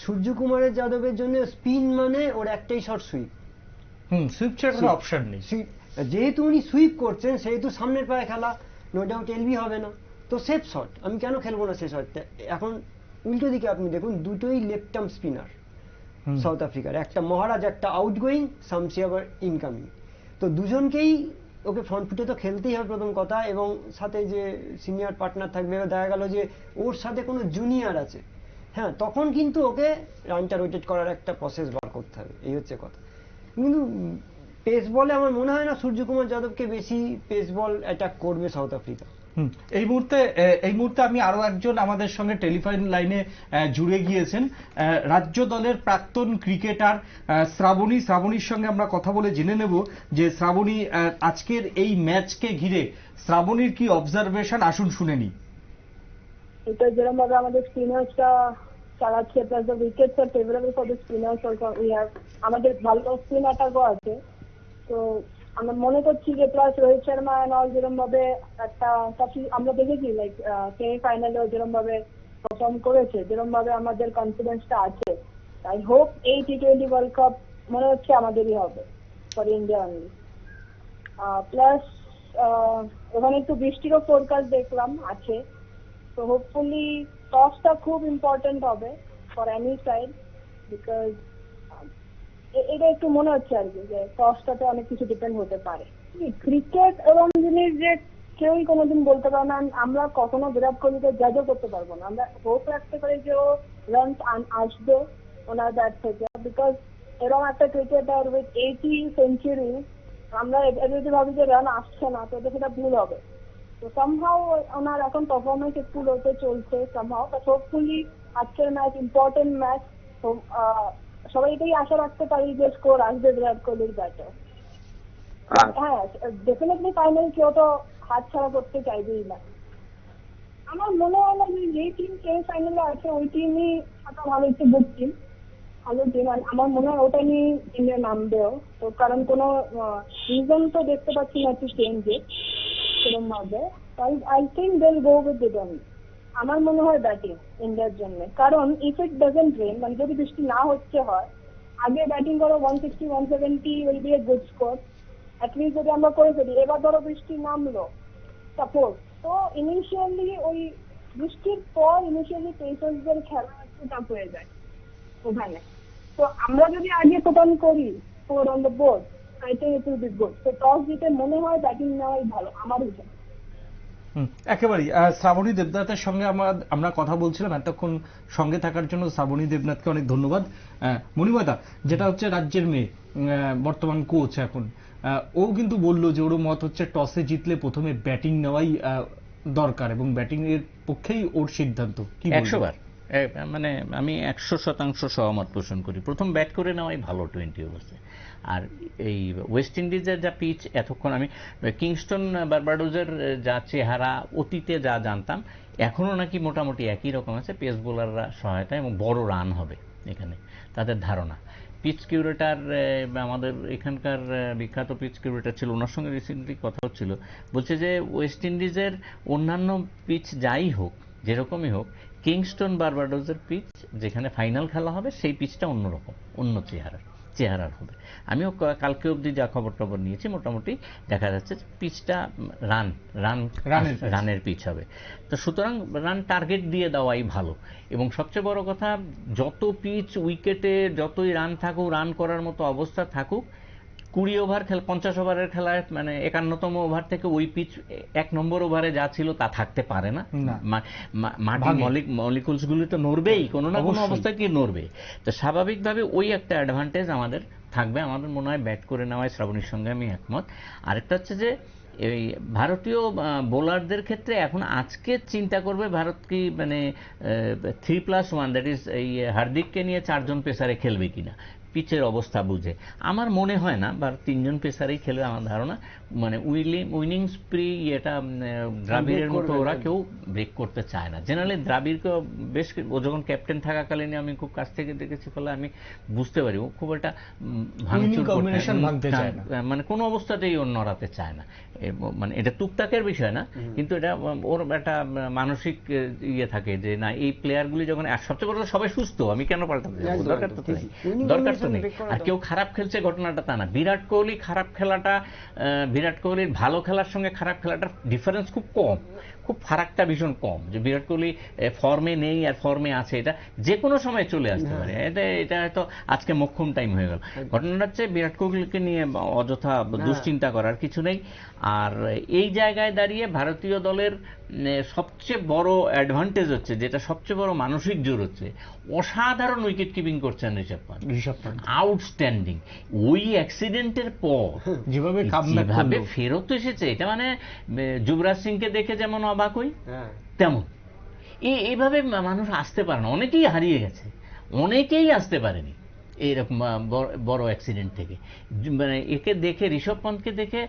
সূর্যকুমারের যাদবের জন্য স্পিন মানে ওর একটাই শট সুইপ। সুইপ ছাড়া কোনো অপশন নেই। যেহেতু উনি সুইপ করছেন, সেহেতু সামনের পায়ে খেলা, নো ডাউট এলবি হবে না, তো সেফ শট, আমি কেন খেলবো না সে শটটা। এখন উল্টো দিকে আপনি দেখুন, দুটোই লেফট আর্ম স্পিনার সাউথ আফ্রিকার, একটা মহারাজ, একটা আউটগোয়িং, শামসি আবার ইনকামিং। তো দুজনকেই ওকে ফ্রন্ট ফুটে তো খেলতেই হবে প্রথম কথা, এবং সাথে যে সিনিয়র পার্টনার থাকবে, দেখা গেল যে ওর সাথে কোনো জুনিয়র আছে, হ্যাঁ, তখন কিন্তু ওকে রানটা রোটেট করার একটা প্রসেস বার করতে হবে, এই হচ্ছে কথা। কিন্তু পেস বলে আমার মনে হয় না সূর্যকুমার যাদবকে বেশি পেস বল অ্যাটাক করবে সাউথ আফ্রিকা। এই মুহূর্তে আমি আরো একজন আমাদের সঙ্গে টেলিফোন লাইনে জুড়ে গিয়েছেন, রাজ্য দলের প্রাক্তন ক্রিকেটার শ্রাবণীর সঙ্গে আমরা কথা বলে জেনে নেব যে শ্রাবণী, আজকের এই ম্যাচকে ঘিরে শ্রাবণীর কি অবজারভেশন, আসুন শুনে নি। এটা যেরকম ভাবে আমাদের স্পিনার্সরা চালাচ্ছে, plus the wickets are favourable for the spinners also, we have, আমাদের ভালো স্পিন অ্যাটাকও আছে। তো আমরা মনে করছি যে plus Rohit Sharma and all যেরকম ভাবে একটা আমরা দেখেছি, লাইক সেমি ফাইনালেও যেরকম ভাবে পারফর্ম করেছে, যেরকম ভাবে আমাদের কনফিডেন্সটা আছে, আই হোপ এই T20 ওয়ার্ল্ড কাপ মনে হচ্ছে আমাদেরই হবে ফর ইন্ডিয়া অনলি। প্লাস ওখানে একটু বৃষ্টিরও ফোরকাস্ট দেখলাম আছে, তো হোপফুলি টসটা খুব ইম্পর্টেন্ট হবে ফর এনি সাইড, বিকজ এটা একটু মনে হচ্ছে আর কি যে টসটাতে অনেক কিছু ডিপেন্ড হতে পারে। ক্রিকেট এরকম জিনিস যে কেউই কোনোদিন বলতে পারে না, আমরা কখনো বিরাট কোহলিকে জাজও করতে পারবো না। আমরা হোপ রাখতে পারি যে ও রানস আসবে ওনার ব্যাট থেকে, বিকজ এরকম একটা ক্রিকেটার উইথ 80 সেঞ্চুরি, আমরা যদি ভাবি যে রান আসছে না, তো সেটা ভুল হবে। তো সামহাও ওনার এখন পারফরমেন্স একটু লোতে চলছে সামহাও, বাট হোপফুলি আজকের ম্যাচ ইম্পর্টেন্ট ম্যাচ, তো সবাই এটাই আশা রাখতে পারি যে স্কোর আসবে বিরাট কোহলির ব্যাটে। হ্যাঁ, ডেফিনেটলি ফাইনাল কেউ তো হাত ছাড়া করতে চাইবেই না। আমার মনে হয় না যে যেই টিম সেমিফাইনালে আছে ওই টিমই একটা ভালো, একটু গুড টিম, ভালো টিম। আমার মনে হয় ওটা নিয়ে ইন্ডিয়া নামবেও, তো কারণ কোনো রিজন তো দেখতে পাচ্ছি না একটু চেঞ্জে সেরকম ভাবে। I think they'll go with them. আমার মনে হয় ব্যাটিং ইন্ডিয়ার জন্য, কারণ ইফ ইট ডাজন্ট রেন, মানে যদি বৃষ্টি না হচ্ছে হয়, আগে ব্যাটিং করো 160 170 will B a good score. At least যদি আমরা করে ফেলি, এবার ধরো বৃষ্টি নামলো সাপোজ, তো ইনিশিয়ালি ওই বৃষ্টির পর ইনিশিয়ালি পেসার্সদের খেলা একটু টাফ হয়ে যায় ওখানে। তো আমরা যদি আগে প্রদান করি four on the board, I think it will be good. তো টস জিতে মনে হয় ব্যাটিং নেওয়াই ভালো আমার হিসাবে। একেবারেই। শ্রাবণী দেবনাথের সঙ্গে আমরা কথা বলছিলাম এতক্ষণ, সঙ্গে থাকার জন্য শ্রাবণী দেবনাথকে অনেক ধন্যবাদ। মণিময়দা, যেটা হচ্ছে রাজ্যের মেয়ে, বর্তমান কোচ এখন, ও কিন্তু বললো যে ওর মত হচ্ছে টসে জিতলে প্রথমে ব্যাটিং নেওয়াই দরকার এবং ব্যাটিং এর পক্ষেই ওর সিদ্ধান্ত। কি 100 বার, মানে আমি 100% সহমত পোষণ করি। প্রথম ব্যাট করে নেওয়াই ভালো 20 ওভার্সে। আর এই ওয়েস্ট ইন্ডিজের যা পিচ, এতক্ষণ আমি কিংস্টন বার্বাডোজের যা চেহারা অতীতে যা জানতাম, এখনও নাকি মোটামুটি একই রকম আছে। পেস বোলাররা সহায়তা এবং বড় রান হবে এখানে, তাদের ধারণা। পিচ কিউরেটার, আমাদের এখানকার বিখ্যাত পিচ কিউরেটার ছিল, ওনার সঙ্গে রিসেন্টলি কথা হচ্ছিল, বলছে যে ওয়েস্ট ইন্ডিজের অন্যান্য পিচ যাই হোক, যেরকমই হোক, কিংস্টন বার্বাডোজের পিচ যেখানে ফাইনাল খেলা হবে সেই পিচটা অন্যরকম, অন্য চেহারার হবে। আমিও কালকে অবধি যা খবর টবর নিয়েছি, মোটামুটি দেখা যাচ্ছে পিচটা রানের পিচ হবে। তো সুতরাং রান টার্গেট দিয়ে দেওয়াই ভালো। এবং সবচেয়ে বড় কথা, যত পিচ উইকেটে যতই রান থাকুক, রান করার মতো অবস্থা থাকুক, 20 ওভার 50 ওভারের খেলায়, মানে 51তম ওভার থেকে ওই পিচ 1 নম্বর ওভারে যা ছিল তা থাকতে পারে না। মাটির মলিকুলসগুলি তো নড়বেই, কোনো না কোনো অবস্থায় কি নড়বে। তো স্বাভাবিকভাবে ওই একটা অ্যাডভান্টেজ আমাদের থাকবে। আমাদের মনে হয় ব্যাট করে নেওয়ায় শ্রাবণীর সঙ্গে আমি একমত। আরেকটা হচ্ছে যে এই ভারতীয় বোলারদের ক্ষেত্রে এখন আজকে চিন্তা করবে ভারত কি মানে 3+1, দ্যাট ইজ এই হার্দিককে নিয়ে 4 জন পেসারে খেলবে কিনা পিচের অবস্থা বুঝে। আমার মনে হয় না, বা 3 জন পেসারেই খেলবে আমার ধারণা। মানে উইনিং স্প্রি এটা দ্রাবিড়ের মতো ওরা কেউ ব্রেক করতে চায় না। জেনারেলি দ্রাবিড়কে বেশ, ও যখন ক্যাপ্টেন থাকাকালীন আমি খুব কাছ থেকে দেখেছি, ফলে আমি বুঝতে পারি ও খুব একটা ভাঙচুর করতে, মানে কোনো অবস্থাতেই ও নড়াতে চায় না। মানে এটা টুকটাকের বিষয় না, কিন্তু এটা ওর একটা মানসিক ইয়ে থাকে যে না, এই প্লেয়ারগুলি যখন, আর সবচেয়ে বড় সবাই সুস্থ, আমি কেন পাল্টাতে যাবো, দরকার তো নেই, দরকার তো নেই। আর কেউ খারাপ খেলছে ঘটনাটা তা না। বিরাট কোহলি খারাপ খেলাটা, বিরাট কোহলির ভালো খেলার সঙ্গে খারাপ খেলাটার ডিফারেন্স খুব কম, খুব ফারাকটা ভীষণ কম। যে বিরাট কোহলি ফর্মে নেই আর ফর্মে আছে, এটা যে কোনো সময় চলে আসতে পারে। এটা হয়তো আজকে মোক্ষম টাইম হয়ে গেল। ঘটনাটা হচ্ছে বিরাট কোহলিকে নিয়ে অযথা দুশ্চিন্তা করার কিছু নেই। আর এই জায়গায় দাঁড়িয়ে ভারতীয় দলের সবচেয়ে বড় অ্যাডভান্টেজ হচ্ছে, যেটা সবচেয়ে বড় মানসিক জোর হচ্ছে, অসাধারণ উইকেট কিপিং করছেন ঋষভ পান্ত, আউটস্ট্যান্ডিং। ওই অ্যাক্সিডেন্টের পর যেভাবে ফেরত এসেছে, এটা মানে যুবরাজ সিংকে দেখে যেমন অবাক হই, তেমন এইভাবে মানুষ আসতে পারে না। অনেকেই হারিয়ে গেছে, অনেকেই আসতে পারেনি এইরকম বড় অ্যাক্সিডেন্ট থেকে। মানে একে দেখে, ঋষভ পন্থকে দেখে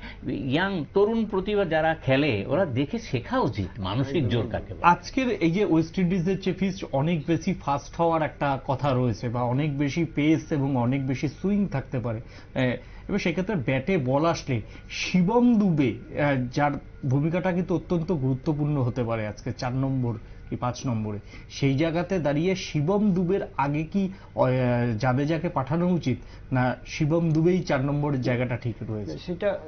ইয়াং তরুণ প্রতিভা যারা খেলে, ওরা দেখে শেখা উচিত মানসিক জোর কাকে। আজকের এই যে ওয়েস্ট ইন্ডিজের যে পিচ অনেক বেশি ফাস্ট হওয়ার একটা কথা রয়েছে, বা অনেক বেশি পেস এবং অনেক বেশি সুইং থাকতে পারে, এবার সেক্ষেত্রে ব্যাটে বল আসলে শিবম দুবে, যার ভূমিকাটা কিন্তু অত্যন্ত গুরুত্বপূর্ণ হতে পারে আজকে 4 নম্বর কি 5 নম্বরে, সেই জায়গাতে দাঁড়িয়ে শিবম দুবের আগে কি জাদেজাকে পাঠানো উচিত, না শিবম দুবেই 4 নম্বরের জায়গাটা ঠিক রয়েছে?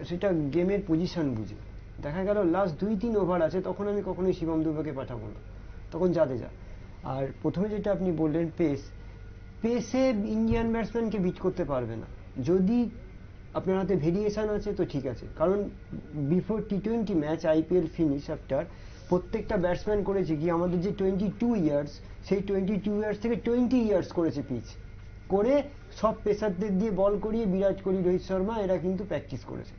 সেটা গেমের পজিশন বুঝে। দেখা গেল লাস্ট 2-3 ওভার আছে, তখন আমি কখনোই শিবম দুবেকে পাঠাবো না, তখন জাদেজা। আর প্রথমে যেটা আপনি বললেন, পেসে ইন্ডিয়ান ব্যাটসম্যানকে বিট করতে পারবে না। যদি আপনার হাতে ভেরিয়েশন আছে তো ঠিক আছে, কারণ before T20 match, IPL finish after, প্রত্যেকটা ব্যাটসম্যান করেছে কি, আমাদের যে 22 ইয়ার্স, সেই 22 ইয়ার্স থেকে 20 ইয়ার্স করেছে পিচ করে, সব পেসারদের দিয়ে বল করিয়ে বিরাট কোহলি, রোহিত শর্মা এরা কিন্তু প্র্যাকটিস করেছে।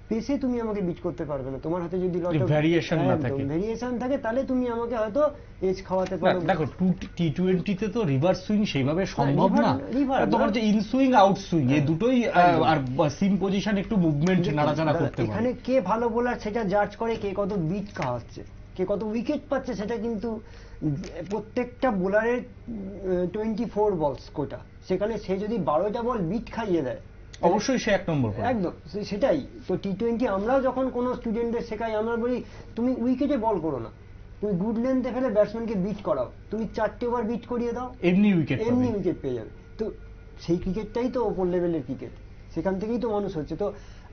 পেসে তুমি আমাকে বিট করতে পারবে না। তোমার হাতে যদি variation না থাকে। ভেরিয়েশন থাকে তাহলে তুমি আমাকে হয়তো এজ খাওয়াতে পারো। দেখো টি-20 তে তো রিভার্স সুইং সেইভাবে সম্ভব না, river তোমার যে ইন সুইং আউট সুইং এই দুটোই আর সিম পজিশন একটু মুভমেন্ট নাড়াচাড়া করতে পারে। এখানে কে ভালো বোলার সেটা জাজ করে, কে কত বিট খাওয়াচ্ছে, কে কত উইকেট পাচ্ছে, সেটা কিন্তু প্রত্যেকটা বোলারের 24 বলস কোটা, সেখানে সে যদি 12টা বল বিট খাইয়ে দেয় অবশ্যই সে এক নম্বর করে। একদম সেটাই তো। টি-20 আমরাও যখন কোনো স্টুডেন্টদের শেখাই, আমরা বলি তুমি উইকেটে বল করো না, তুমি গুড লেন্থে ফেলে ব্যাটসম্যানকে বিট করাও, তুমি 4টে ওভার বিট করিয়ে দাও, এমনি উইকেট পেয়ে যাবে। তো সেই ক্রিকেটটাই তো ওপর লেভেলের ক্রিকেট, সেখান থেকেই তো মানুষ হচ্ছে। তো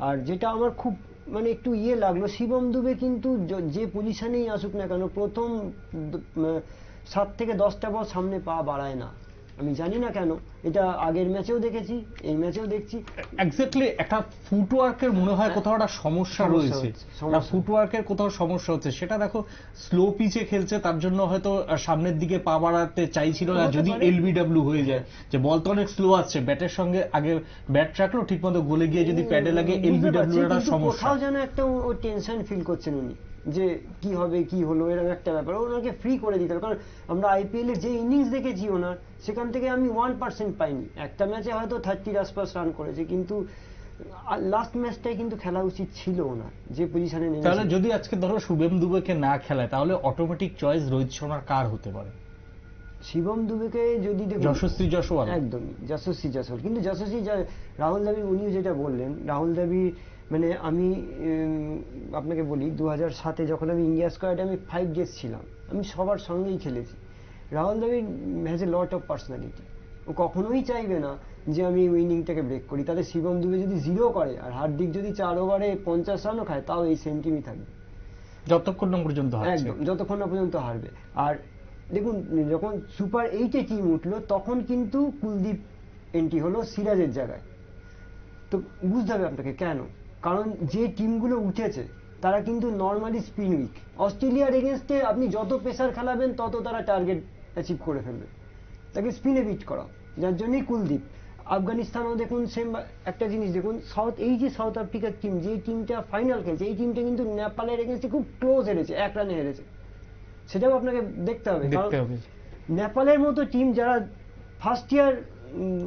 আর যেটা আমার খুব মানে একটু লাগলো, শিবম দুবে কিন্তু যে পজিশনেই আসুক না কেন, প্রথম 7 থেকে 10টা বল সামনে পা বাড়ায় না। আমি জানি না কেন, এটা আগের ম্যাচেও দেখেছি, এই ম্যাচেও দেখছি। এক্স্যাক্টলি একটা ফুটওয়ার্কের মনে হয় কোথাও একটা সমস্যা রয়েছে, না ফুটওয়ার্কের কোথাও সমস্যা হচ্ছে। সেটা দেখো স্লো পিচে খেলছে, তার জন্য হয়তো সামনের দিকে পা বাড়াতে চাইছিল না। যদি এলবিডব্লিউ হয়ে যায় যে বল তো অনেক স্লো আসছে, ব্যাটের সঙ্গে আগে ব্যাট রাখলো ঠিকমতো, গলে গিয়ে যদি প্যাডে লাগে এলবিডব্লিউ এর সমস্যা। কোথাও যেন একটা ও টেনশন ফিল করছেন উনি, যে কি হবে কি হলো, এরকম একটা ব্যাপার। ওনাকে ফ্রি করে দিতে হবে, কারণ আমরা আইপিএল এর যে ইনিংস দেখেছি ওনার, সেখান থেকে আমি 1% পাইনি। একটা ম্যাচে হয়তো 30 আশপাশ রান করেছে, কিন্তু লাস্ট ম্যাচটাই কিন্তু খেলা উচিত ছিল ওনার, যে পজিশনে নেমেছে। তাহলে যদি আজকে ধরো শুভেম দুবেকে না খেলায়, তাহলে অটোমেটিক চয়েস রোহিত শর্মার কার হতে পারে? শিবম দুবেকে যদি যশস্বী জয়সওয়াল, একদমই যশস্বী জয়সওয়াল। কিন্তু যশস্বী রাহুল দ্রাবিড়, উনিও যেটা বললেন, রাহুল দ্রাবিড় মানে আমি আপনাকে বলি 2007-এ যখন আমি ইন্ডিয়া স্কোয়াডে আমি 5 ডেজ ছিলাম, আমি সবার সঙ্গেই খেলেছি। Rahul Dravid has a lot of personality, ও কখনোই চাইবে না যে আমি উইনিংটাকে ব্রেক করি। তাতে শিবম দুবে যদি 0 করে আর হার্দিক যদি 4 ওভারে 50 রানও খায়, তাও এই সেম টিমই থাকবে যতক্ষণ না পর্যন্ত হারছে। একদম, যতক্ষণ না পর্যন্ত হারবে। আর দেখুন, যখন সুপার 8-এ টিম উঠলো, তখন কিন্তু কুলদীপ এন্ট্রি হলো সিরাজের জায়গায়। তো বুঝতে হবে আপনাকে কেন, কারণ যে টিমগুলো উঠেছে তারা কিন্তু নর্মালি স্পিন উইক। অস্ট্রেলিয়ার এগেনস্টে আপনি যত পেসার খেলাবেন তত তারা টার্গেট অ্যাচিভ করে ফেলবে, তাকে স্পিনে বিট করা, যার জন্যই কুলদীপ। আফগানিস্তানও দেখুন সেম একটা জিনিস দেখুন, এই যে সাউথ আফ্রিকার টিম, যে টিমটা ফাইনাল খেলছে, এই টিমটা কিন্তু নেপালের এগেনস্টে খুব ক্লোজ হেরেছে, 1 রানে হেরেছে। সেটাও আপনাকে দেখতে হবে, কারণ নেপালের মতো টিম যারা ফার্স্ট ইয়ার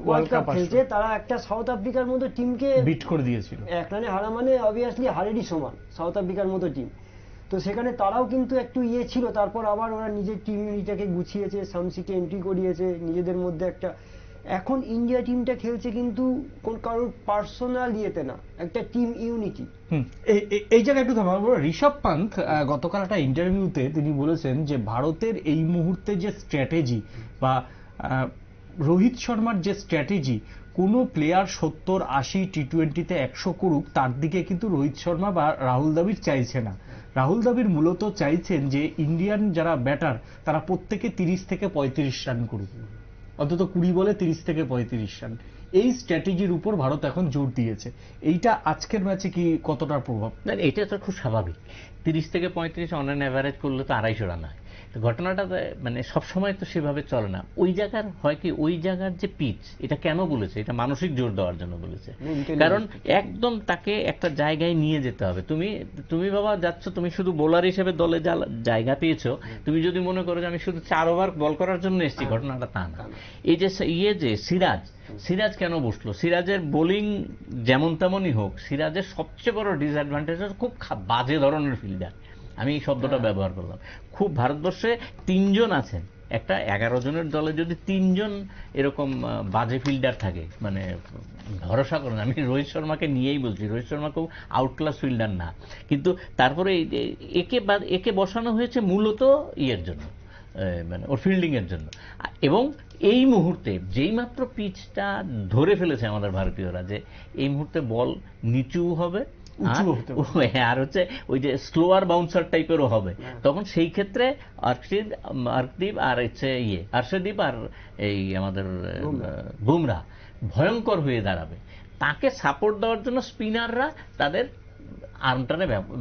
ওয়ার্ল্ড কাপ খেলছে, তারা একটা সাউথ আফ্রিকার মতো টিমকে বিট করে দিয়েছিল। 1 রানে হারা মানে অবভিয়াসলি হারেরই সমান সাউথ আফ্রিকার মতো টিম। তো সেখানে তারাও কিন্তু একটু ছিল, তারপর আবার ওরা নিজের টিম ইউনিটটাকে গুছিয়েছে, শামসিকে এন্ট্রি করিয়েছে, নিজেদের মধ্যে একটা। এখন ইন্ডিয়া টিমটা খেলছে কিন্তু কারোর পার্সোনাল ইয়েতে না, একটা টিম ইউনিটি। এই জায়গায় একটু থামাবো। ঋষভ পান্থ গতকাল একটা ইন্টারভিউতে তিনি বলেছেন যে ভারতের এই মুহূর্তে যে স্ট্র্যাটেজি বা রোহিত শর্মার যে স্ট্র্যাটেজি, কোনো প্লেয়ার 70-80 টি-20তে 100 করুক, তার দিকে কিন্তু রোহিত শর্মা বা রাহুল দ্রাবিড় চাইছে না। রাহুল দ্রাবিড় মূলত চাইছেন যে ইন্ডিয়ান যারা ব্যাটার তারা প্রত্যেকে 30 থেকে 35 রান করুক, অন্তত 20 বলে 30 থেকে 35 রান। এই স্ট্র্যাটেজির উপর ভারত এখন জোর দিয়েছে। এইটা আজকের ম্যাচে কি কতটা প্রভাব? এটা তো খুব স্বাভাবিক। 30 থেকে 35 অন অ্যান অ্যাভারেজ করলে তো 250 রান হয়। ঘটনাটা মানে সবসময় তো সেভাবে চলে না। ওই জায়গার হয় কি, ওই জায়গার যে পিচ, এটা কেন বলেছে, এটা মানসিক জোর দেওয়ার জন্য বলেছে। কারণ একদম তাকে একটা জায়গায় নিয়ে যেতে হবে। তুমি বাবা যাচ্ছ, তুমি শুধু বোলার হিসেবে দলে জায়গা পেয়েছো, তুমি যদি মনে করো যে আমি শুধু 4 ওভার বল করার জন্য এসেছি, ঘটনাটা তা না। এই যে যে সিরাজ কেন বসলো, সিরাজের বোলিং যেমন তেমনই হোক, সিরাজের সবচেয়ে বড় ডিসঅ্যাডভান্টেজ খুব বাজে ধরনের ফিল্ডার। আমি এই শব্দটা ব্যবহার করলাম। খুব ভারতবর্ষে 3 জন আছেন, একটা 11 জনের দলে যদি 3 জন এরকম বাজে ফিল্ডার থাকে, মানে ভরসা করেন। আমি রোহিত শর্মাকে নিয়েই বলছি, রোহিত শর্মা খুব আউটক্লাস ফিল্ডার না, কিন্তু তারপরে একে বসানো হয়েছে মূলত ইয়ের জন্য, মানে ওর ফিল্ডিং এর জন্য। এবং এই মুহূর্তে যেই মাত্র পিচটা ধরে ফেলেছে আমাদের ভারতীয়রা, যে এই মুহূর্তে বল নিচু হবে আর হচ্ছে ওই যে স্লোয়ার বাউন্সার টাইপেরও হবে, তখন সেই ক্ষেত্রে আর্শদীপ আর আর্শদীপ আর এই আমাদের বুমরা ভয়ঙ্কর হয়ে দাঁড়াবে। তাকে সাপোর্ট দেওয়ার জন্য স্পিনাররা তাদের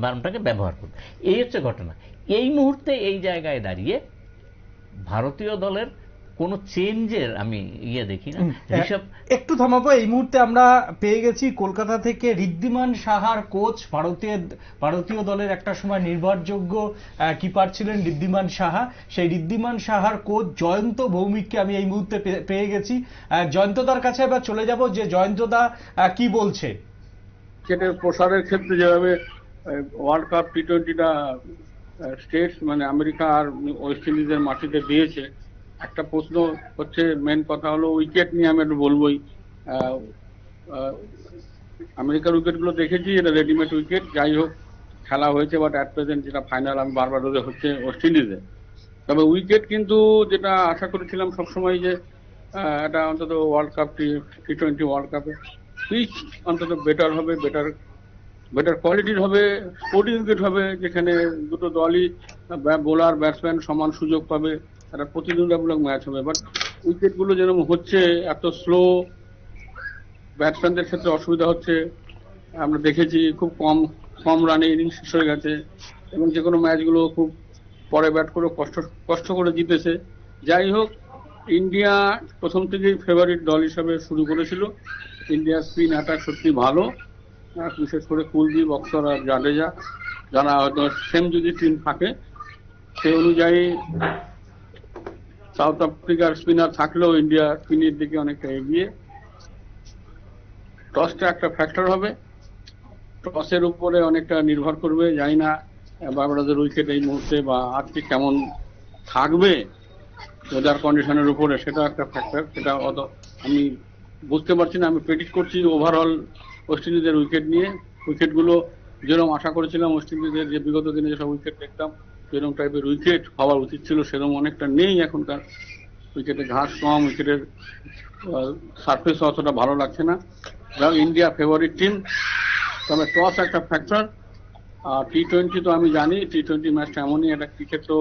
আর্মটাকে ব্যবহার করবে। এই হচ্ছে ঘটনা। এই মুহূর্তে এই জায়গায় দাঁড়িয়ে ভারতীয় দলের কোনো চেঞ্জের আমি দেখি না। ঋষভ একটু থামাবো, এই মুহূর্তে আমরা পেয়ে গেছি কলকাতা থেকে ঋদ্ধিমান সাহার কোচ, ভারতীয় দলের একটা সময় নির্ভরযোগ্য কিপার ছিলেন ঋদ্ধিমান সাহা, সেই ঋদ্ধিমান সাহার কোচ জয়ন্ত ভৌমিককে আমি এই মুহূর্তে পেয়ে গেছি। জয়ন্তদার কাছে এবার চলে যাব, যে জয়ন্তদা কি বলছে। ক্রিকেটের প্রসারের ক্ষেত্রে যেভাবে ওয়ার্ল্ড কাপ টি-20টা স্টেটস মানে আমেরিকা আর ওয়েস্ট ইন্ডিজের মাটিতে দিয়েছে, একটা প্রশ্ন হচ্ছে, মেন কথা হলো উইকেট নিয়ে আমি একটু বলবোই। আমেরিকার উইকেটগুলো দেখেছি, এটা রেডিমেড উইকেট, যাই হোক খেলা হয়েছে, বাট অ্যাট প্রেজেন্ট যেটা ফাইনাল আমি বারবার হচ্ছে ওয়েস্ট ইন্ডিজে। তবে উইকেট কিন্তু যেটা আশা করেছিলাম সবসময় যে এটা অন্তত ওয়ার্ল্ড কাপ টি-20 ওয়ার্ল্ড কাপে পিচ অন্তত বেটার হবে, বেটার কোয়ালিটির হবে, স্পোর্টিং উইকেট হবে, যেখানে দুটো দলই বোলার ব্যাটসম্যান সমান সুযোগ পাবে, একটা প্রতিদ্বন্দ্বিতামূলক ম্যাচ হবে। বাট উইকেটগুলো যেরকম হচ্ছে এত স্লো, ব্যাটসম্যানদের ক্ষেত্রে অসুবিধা হচ্ছে। আমরা দেখেছি খুব কম রানে ইনিংস শেষ হয়ে গেছে, এবং যে কোনো ম্যাচগুলো খুব পরে ব্যাট করে কষ্ট করে জিতেছে। যাই হোক, ইন্ডিয়া প্রথম থেকেই ফেভারিট দল হিসাবে শুরু করেছিল। ইন্ডিয়ার স্পিন অ্যাটাক সত্যি ভালো, বিশেষ করে কুলদীপ, অক্ষর আর জাডেজা, যারা হয়তো সেম যদি টিম থাকে সেই অনুযায়ী সাউথ আফ্রিকার স্পিনার থাকলেও ইন্ডিয়া স্পিনের দিকে অনেকটা এগিয়ে। টসটা একটা ফ্যাক্টর হবে, টসের উপরে অনেকটা নির্ভর করবে। জানি না বাবরাজের উইকেট এই মুহূর্তে বা আজকে কেমন থাকবে ওয়েদার কন্ডিশনের উপরে, সেটা একটা ফ্যাক্টর, সেটা অত আমি বুঝতে পারছি না। আমি প্রেডিক্ট করছি ওভারঅল ওয়েস্ট ইন্ডিজের উইকেট নিয়ে। উইকেটগুলো যেরকম আশা করেছিলাম, ওয়েস্ট ইন্ডিজের যে বিগত দিনে যেসব উইকেট দেখতাম যেরকম টাইপের উইকেট হওয়ার উচিত ছিল সেরকম অনেকটা নেই এখনকার। উইকেটে ঘাস কম, উইকেটের সারফেস অতটা ভালো লাগছে না। ইন্ডিয়া ফেভারিট টিম, তবে টস একটা ফ্যাক্টর। আর টি-20 তো আমি জানি, টি-20 ম্যাচটা এমনই, একটা ক্রিকেট তো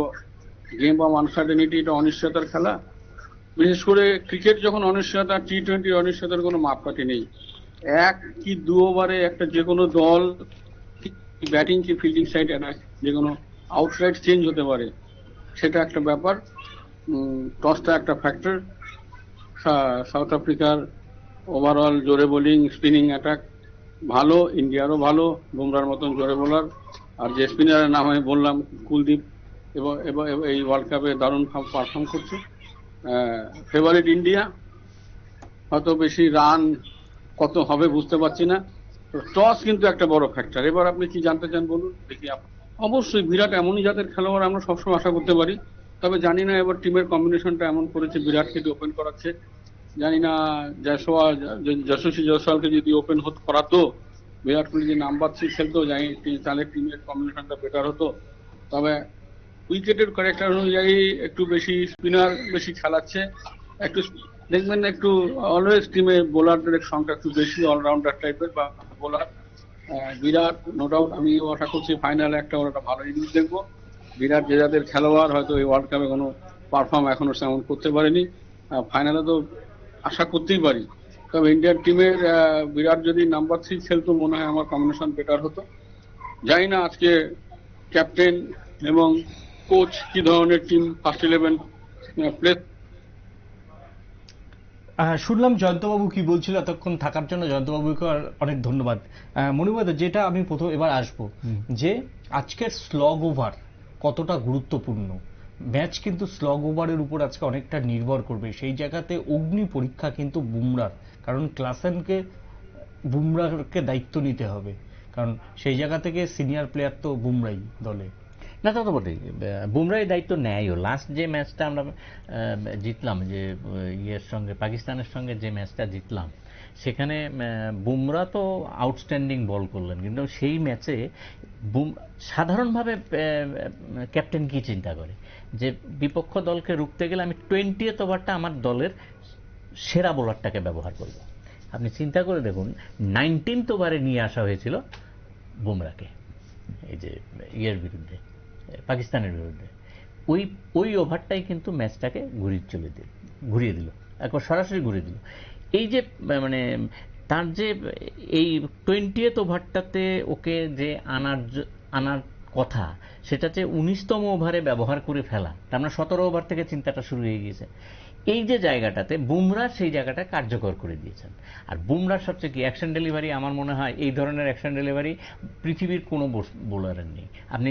গেম অফ আনসার্টেনিটি, এটা অনিশ্চয়তার খেলা। বিশেষ করে ক্রিকেট যখন অনিশ্চয়তা, টি-20 অনিশ্চয়তার কোনো মাপকাঠি নেই। 1 কি 2 ওভারে একটা যে কোনো দল ব্যাটিং কি ফিল্ডিং সাইড যে কোনো আউটসাইড চেঞ্জ হতে পারে, সেটা একটা ব্যাপার। টসটা একটা ফ্যাক্টর। সাউথ আফ্রিকার ওভারঅল জোরে বোলিং, স্পিনিং অ্যাটাক ভালো, ইন্ডিয়ারও ভালো, বুমরার মতন জোরে বোলার। আর যে স্পিনারের নাম আমি বললাম কুলদীপ, এবং এই ওয়ার্ল্ড কাপে দারুণ পারফর্ম করছে। ফেভারিট ইন্ডিয়া, হয়তো বেশি রান কত হবে বুঝতে পারছি না। টস কিন্তু একটা বড় ফ্যাক্টর। এবার আপনি কি জানতে চান বলুন দেখি। অবশ্যই বিরাট এমনই জাতের খেলোয়াড় আমরা সবসময় আশা করতে পারি, তবে জানি না এবার টিমের কম্বিনেশনটা এমন করেছে, বিরাটকে যদি ওপেন করাচ্ছে, জানি না যশস্বী জয়সওয়ালকে যদি ওপেন করাতো, বিরাট কোহলি যে নাম্বার 3 খেলতো, জানি তাহলে টিমের কম্বিনেশনটা বেটার হতো। তবে উইকেটের ক্যারেক্টার অনুযায়ী একটু বেশি স্পিনার বেশি খেলাচ্ছে, একটু দেখবেন একটু অলওয়েজ টিমে বোলারদের সংখ্যা একটু বেশি, অলরাউন্ডার টাইপের বা বোলার। বিরাট নো ডাউট, আমি আশা করছি ফাইনালে একটা ভালো ইনিংস দেখবো। বিরাট যে যাদের খেলোয়াড় হয়তো এই ওয়ার্ল্ড কাপে কোনো পারফর্ম এখনো তেমন করতে পারেনি, ফাইনালে তো আশা করতেই পারি। তবে ইন্ডিয়ান টিমের বিরাট যদি নাম্বার 3 খেলতো, মনে হয় আমার কম্বিনেশন বেটার হতো। জানি না আজকে ক্যাপ্টেন এবং কোচ কি ধরনের টিম ফার্স্ট 11 প্লে। শুনলাম জয়ন্তবাবু কি বলছিল, এতক্ষণ থাকার জন্য জয়ন্তবাবুকে অনেক ধন্যবাদ। মনিবাদ, যেটা আমি প্রথম এবার আসবো, যে আজকের স্লগ ওভার কতটা গুরুত্বপূর্ণ। ম্যাচ কিন্তু স্লগ ওভারের উপর আজকে অনেকটা নির্ভর করবে। সেই জায়গাতে অগ্নি পরীক্ষা কিন্তু বুমরার, কারণ ক্লাসেনকে বুমরাকে দায়িত্ব নিতে হবে, কারণ সেই জায়গা থেকে সিনিয়র প্লেয়ার তো বুমরাই দলে। না, তা তো বটেই, বুমরাই দায়িত্ব নেয়ও। লাস্ট যে ম্যাচটা আমরা জিতলাম, যে ইয়ের সঙ্গে, পাকিস্তানের সঙ্গে যে ম্যাচটা জিতলাম, সেখানে বুমরা তো আউটস্ট্যান্ডিং বল করলেন, কিন্তু সেই ম্যাচে সাধারণভাবে ক্যাপ্টেন কি চিন্তা করে যে বিপক্ষ দলকে রুখতে গেলে আমি 20th ওভারটা আমার দলের সেরা বোলারটাকে ব্যবহার করব। আপনি চিন্তা করে দেখুন, 19th ওভারে নিয়ে আসা হয়েছিল বুমরাকে, এই যে ইয়ের বিরুদ্ধে, পাকিস্তানের বিরুদ্ধে। ওই ওভারটাই কিন্তু ম্যাচটাকে ঘুরিয়ে দিল, একবার সরাসরি ঘুরিয়ে দিল। এই যে মানে তার যে এই 20th ওভারটাতে ওকে যে আনার কথা, সেটা যে 19তম ওভারে ব্যবহার করে ফেলা, তার মানে 17 ওভার থেকে চিন্তাটা শুরু হয়ে গিয়েছে। এই যে জায়গাটাতে বুমরা সেই জায়গাটা কার্যকর করে দিয়েছেন। আর বুমরার সবচেয়ে কি অ্যাকশন ডেলিভারি, আমার মনে হয় এই ধরনের অ্যাকশন ডেলিভারি পৃথিবীর কোনো বোলারের নেই। আপনি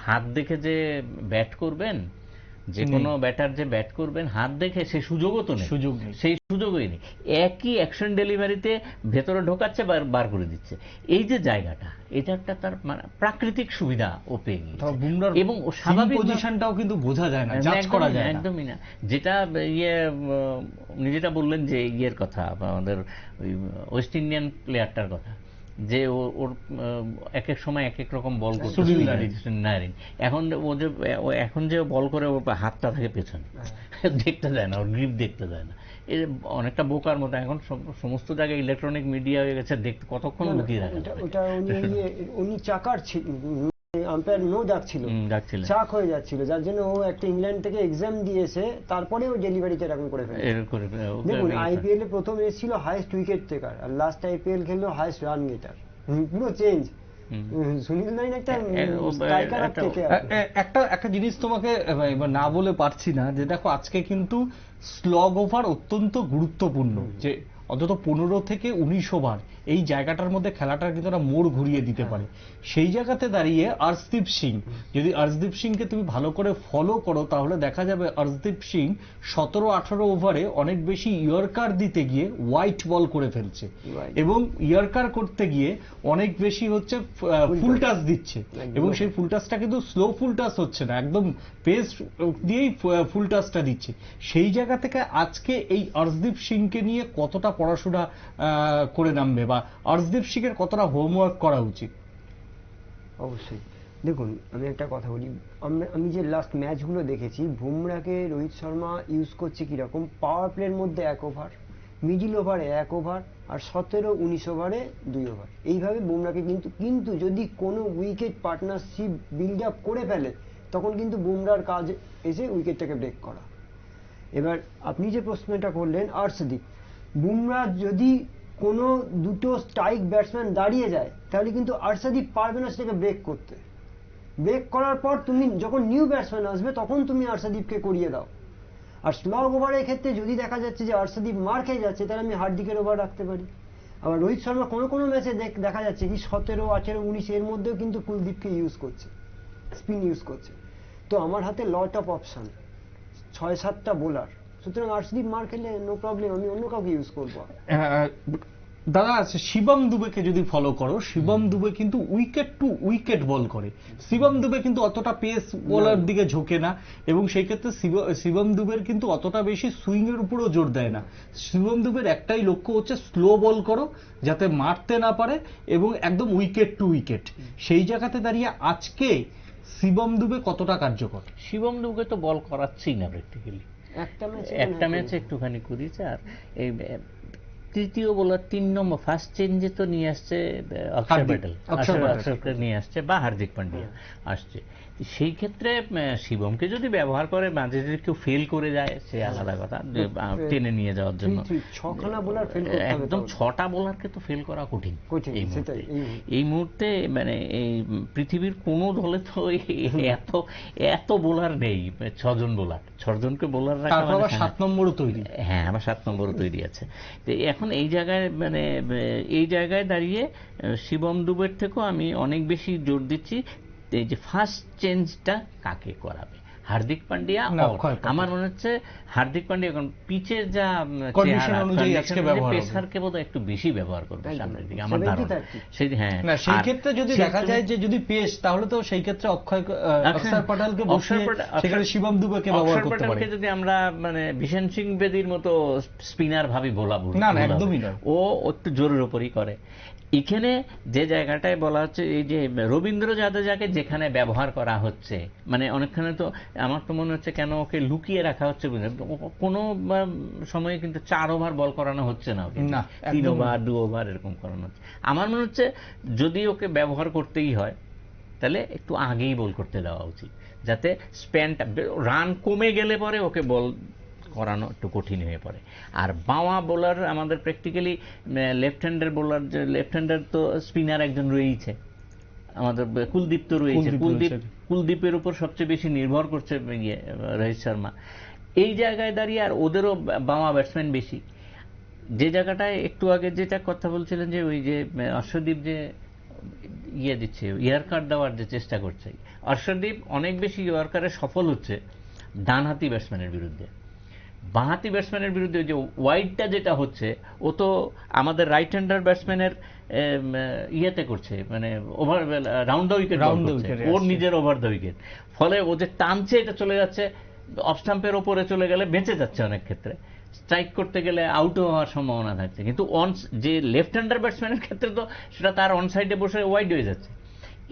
হাত দেখে যে ব্যাট করবেন, যে কোনো ব্যাটার যে ব্যাট করবেন হাত দেখে, সে সুযোগও তো নেই, সুযোগ নেই, সেই সুযোগই নেই। একই অ্যাকশন ডেলিভারিতে ভেতরে ঢোকাচ্ছে, বার করে দিচ্ছে। এই যে জায়গাটা, এটা একটা তার মানে প্রাকৃতিক সুবিধা ও পেয়ে গিয়েছে। বুমরার এবং স্বাভাবিক পজিশনটাও কিন্তু বোঝা যায় না, জাজ করা যায় না, একদমই না। যেটা উনি যেটা বললেন যে ইয়ের কথা, আমাদের ওই ওয়েস্ট ইন্ডিয়ান প্লেয়ারটার কথা, যে ওর এক এক সময় এক এক রকম বল করছে নারিন, এখন যে বল করে ওর হাতটা থাকে পেছনে, দেখতে যায় না, ওর গ্রিপ দেখতে যায় না। এর অনেকটা বোকার মতো। এখন সমস্ত জায়গায় ইলেকট্রনিক মিডিয়া হয়ে গেছে, দেখতে কতক্ষণ লুকিয়ে রাখে। ওটা উনি চাকার আম্পায়ার নো ডাকছিল, চাক হয়ে যাচ্ছিল, যার জন্য ও একটা ইংল্যান্ড থেকে এক্সাম দিয়েছে, তারপরে ও ডেলিভারিটা এরকম করে ফেলে। দেখুন আইপিএল এ প্রথম এসেছিল হাইয়েস্ট উইকেট টেকার, আর লাস্ট আইপিএল খেললো হাইয়েস্ট রান গেটার, পুরো চেঞ্জ। সুনীল নারিন একটা জিনিস তোমাকে না বলে পারছি না, যে দেখো আজকে কিন্তু স্লগ ওভার অত্যন্ত গুরুত্বপূর্ণ, যে অন্তত 15 থেকে 19 ওভার এই জায়গাটার মধ্যে খেলাটার কিন্তু একটা মোড় ঘুরিয়ে দিতে পারে। সেই জায়গাতে দাঁড়িয়ে অর্শদীপ সিং, যদি অর্শদীপ সিংকে তুমি ভালো করে ফলো করো তাহলে দেখা যাবে অর্শদীপ সিং 17-18 ওভারে অনেক বেশি ইয়র্কার দিতে গিয়ে হোয়াইট বল করে ফেলছে, এবং ইয়র্কার করতে গিয়ে অনেক বেশি হচ্ছে ফুল টাচ দিচ্ছে, এবং সেই ফুল টাচটা কিন্তু স্লো ফুল টাচ হচ্ছে না, একদম পেস দিয়েই ফুল টাচটা দিচ্ছে। সেই জায়গা থেকে আজকে এই অর্শদীপ সিংকে নিয়ে কতটা পড়াশোনা করে নামবে, বা অর্শদীপ সিং এর কতটা হোমওয়ার্ক করা উচিত? অবশ্যই। দেখুন আমি একটা কথা বলি, আমি যে লাস্ট ম্যাচগুলো দেখেছি, বুমরাকে রোহিত শর্মা ইউজ করছে কিরকম, পাওয়ার প্লের মধ্যে 1 ওভার, মিডিল ওভারে 1 ওভার, আর 17-19 ওভারে 2 ওভার, এইভাবে বুমরাকে কিন্তু যদি কোনো উইকেট পার্টনারশিপ বিল্ড আপ করে ফেলে, তখন কিন্তু বুমরার কাজ এসে উইকেটটাকে ব্রেক করা। এবার আপনি যে প্রশ্নটা করলেন অর্শদীপ, বুমরা যদি কোনো দুটো স্ট্রাইক ব্যাটসম্যান দাঁড়িয়ে যায়, তাহলে কিন্তু অর্শদীপ পারবে না সেটাকে ব্রেক করতে। ব্রেক করার পর তুমি যখন নিউ ব্যাটসম্যান আসবে, তখন তুমি অর্শদীপকে করিয়ে দাও। আর স্লগ ওভারের ক্ষেত্রে যদি দেখা যাচ্ছে যে অর্শদীপ মার খেয়ে যাচ্ছে, তাহলে আমি হার্দিকের ওভার রাখতে পারি। আবার রোহিত শর্মা কোনো ম্যাচে দেখা যাচ্ছে কি 17, 18, 19 এর মধ্যেও কিন্তু কুলদীপকে ইউজ করছে, স্পিন ইউজ করছে। তো আমার হাতে লট অফ অপশন, 6-7টা বোলার, সুতরাং অর্শদীপ মার খেলে নো প্রবলেম, আমি অন্য কাউকে ইউজ করবো। দাদা আছে শিবম দুবেকে যদি ফলো করো, শিবম দুবে কিন্তু উইকেট টু উইকেট বল করে। শিবম দুবে কিন্তু অতটা পেস বোলার দিকে ঝোঁকে না, এবং সেই ক্ষেত্রে শিবম দুবের কিন্তু অতটা বেশি সুইং এর উপরও জোর দেয় না। শিবম দুবের একটাই লক্ষ্য হচ্ছে স্লো বল করো, যাতে মারতে না পারে, এবং একদম উইকেট টু উইকেট। সেই জায়গাতে দাঁড়িয়ে আজকে শিবম দুবে কতটা কার্যকর? শিবম দুবে তো বল করাচ্ছেই না প্র্যাকটিক্যালি, একটা ম্যাচে একটুখানি করিয়েছে। আর এই তৃতীয় বোলার 3 নম্বর ফার্স্ট চেঞ্জে তো নিয়ে আসছে অক্ষর প্যাটেল নিয়ে আসছে, বা হার্দিক পান্ডিয়া আসছে। সেই ক্ষেত্রে শিবমকে যদি ব্যবহার করে, মাঝে যদি কেউ ফেল করে যায়, সে আলাদা কথা, টেনে নিয়ে যাওয়ার জন্য একদম 6টা বোলারকে তো ফেল করা কঠিন এই মুহূর্তে। মানে এই পৃথিবীর কোনো দলে তো এত বোলার নেই, 6 জন বোলার, 6 জনকে বোলার রাখা, 7 নম্বরও তৈরি। হ্যাঁ, আবার 7 নম্বরও তৈরি আছে। তো এখন এই জায়গায় এই জায়গায় দাঁড়িয়ে শিবম দুবের থেকেও আমি অনেক বেশি জোর দিচ্ছি এই যে ফার্স্ট চেঞ্জটা কাকে করাবে। হার্দিক পান্ডিয়া, আমার মনে হচ্ছে হার্দিক পান্ডিয়া এখন পিচের যা পেসারকে বোধহয় একটু বেশি ব্যবহার করবে সামনের দিকে, আমার ধারণা। সেই ক্ষেত্রে যদি দেখা যায় যে যদি পেস, তাহলে তো সেই ক্ষেত্রে অক্ষর প্যাটেলকে বসিয়ে সেখানে শিবম দুবেকে ব্যবহার করতে পারে। যদি আমরা মানে বিশেন সিং বেদির মতো স্পিনার ভাবি বলাবো না, একদমই না, ও একটু জোরের উপরই করে। এখানে যে জায়গাটায় বলা হচ্ছে, এই যে রবীন্দ্র জাদেজাকে যেখানে ব্যবহার করা হচ্ছে, মানে অনেকখানে তো আমার তো মনে হচ্ছে কেন ওকে লুকিয়ে রাখা হচ্ছে। কোনো সময়ে কিন্তু 4 ওভার বল করানো হচ্ছে না, 3 ওভার 2 ওভার এরকম করানো হচ্ছে। আমার মনে হচ্ছে যদি ওকে ব্যবহার করতেই হয়, তাহলে একটু আগেই বল করতে দেওয়া উচিত, যাতে স্প্যানটা, রান কমে গেলে পরে ওকে বল করানো একটু কঠিন হয়ে পড়ে। আর বাওয়া বোলার আমাদের প্র্যাকটিক্যালি লেফট হ্যান্ডের বোলার, লেফট হ্যান্ডার তো স্পিনার একজন রয়েছে আমাদের, কুলদীপ তো রয়েছে। কুলদীপের উপর সবচেয়ে বেশি নির্ভর করছে রোহিত শর্মা। এই জায়গায় দাঁড়িয়ে আর ওদেরও বামা ব্যাটসম্যান বেশি, যে জায়গাটায় একটু আগে যেটা কথা বলছিলেন যে ওই যে অর্শদীপ যে ইয়ে দিচ্ছে, ইয়ারকার দেওয়ার যে চেষ্টা করছে, অর্শদীপ অনেক বেশি ইয়র্কারে সফল হচ্ছে ডানহাতি ব্যাটসম্যানের বিরুদ্ধে। বাঁহাতি ব্যাটসম্যানের বিরুদ্ধে যে ওয়াইডটা যেটা হচ্ছে, ও তো আমাদের রাইট হ্যান্ডার ব্যাটসম্যানের ইয়েতে করছে, মানে ওভার রাউন্ড দ্য উইকেট, ওর নিজের ওভার দ্য উইকেট, ফলে ও যে টানছে এটা চলে যাচ্ছে অফ স্টাম্পের ওপরে, চলে গেলে বেঁচে যাচ্ছে অনেক ক্ষেত্রে, স্ট্রাইক করতে গেলে আউটও হওয়ার সম্ভাবনা থাকছে। কিন্তু যে লেফট হ্যান্ডার ব্যাটসম্যানের ক্ষেত্রে তো সেটা তার অন সাইডে বসে ওয়াইড হয়ে যাচ্ছে।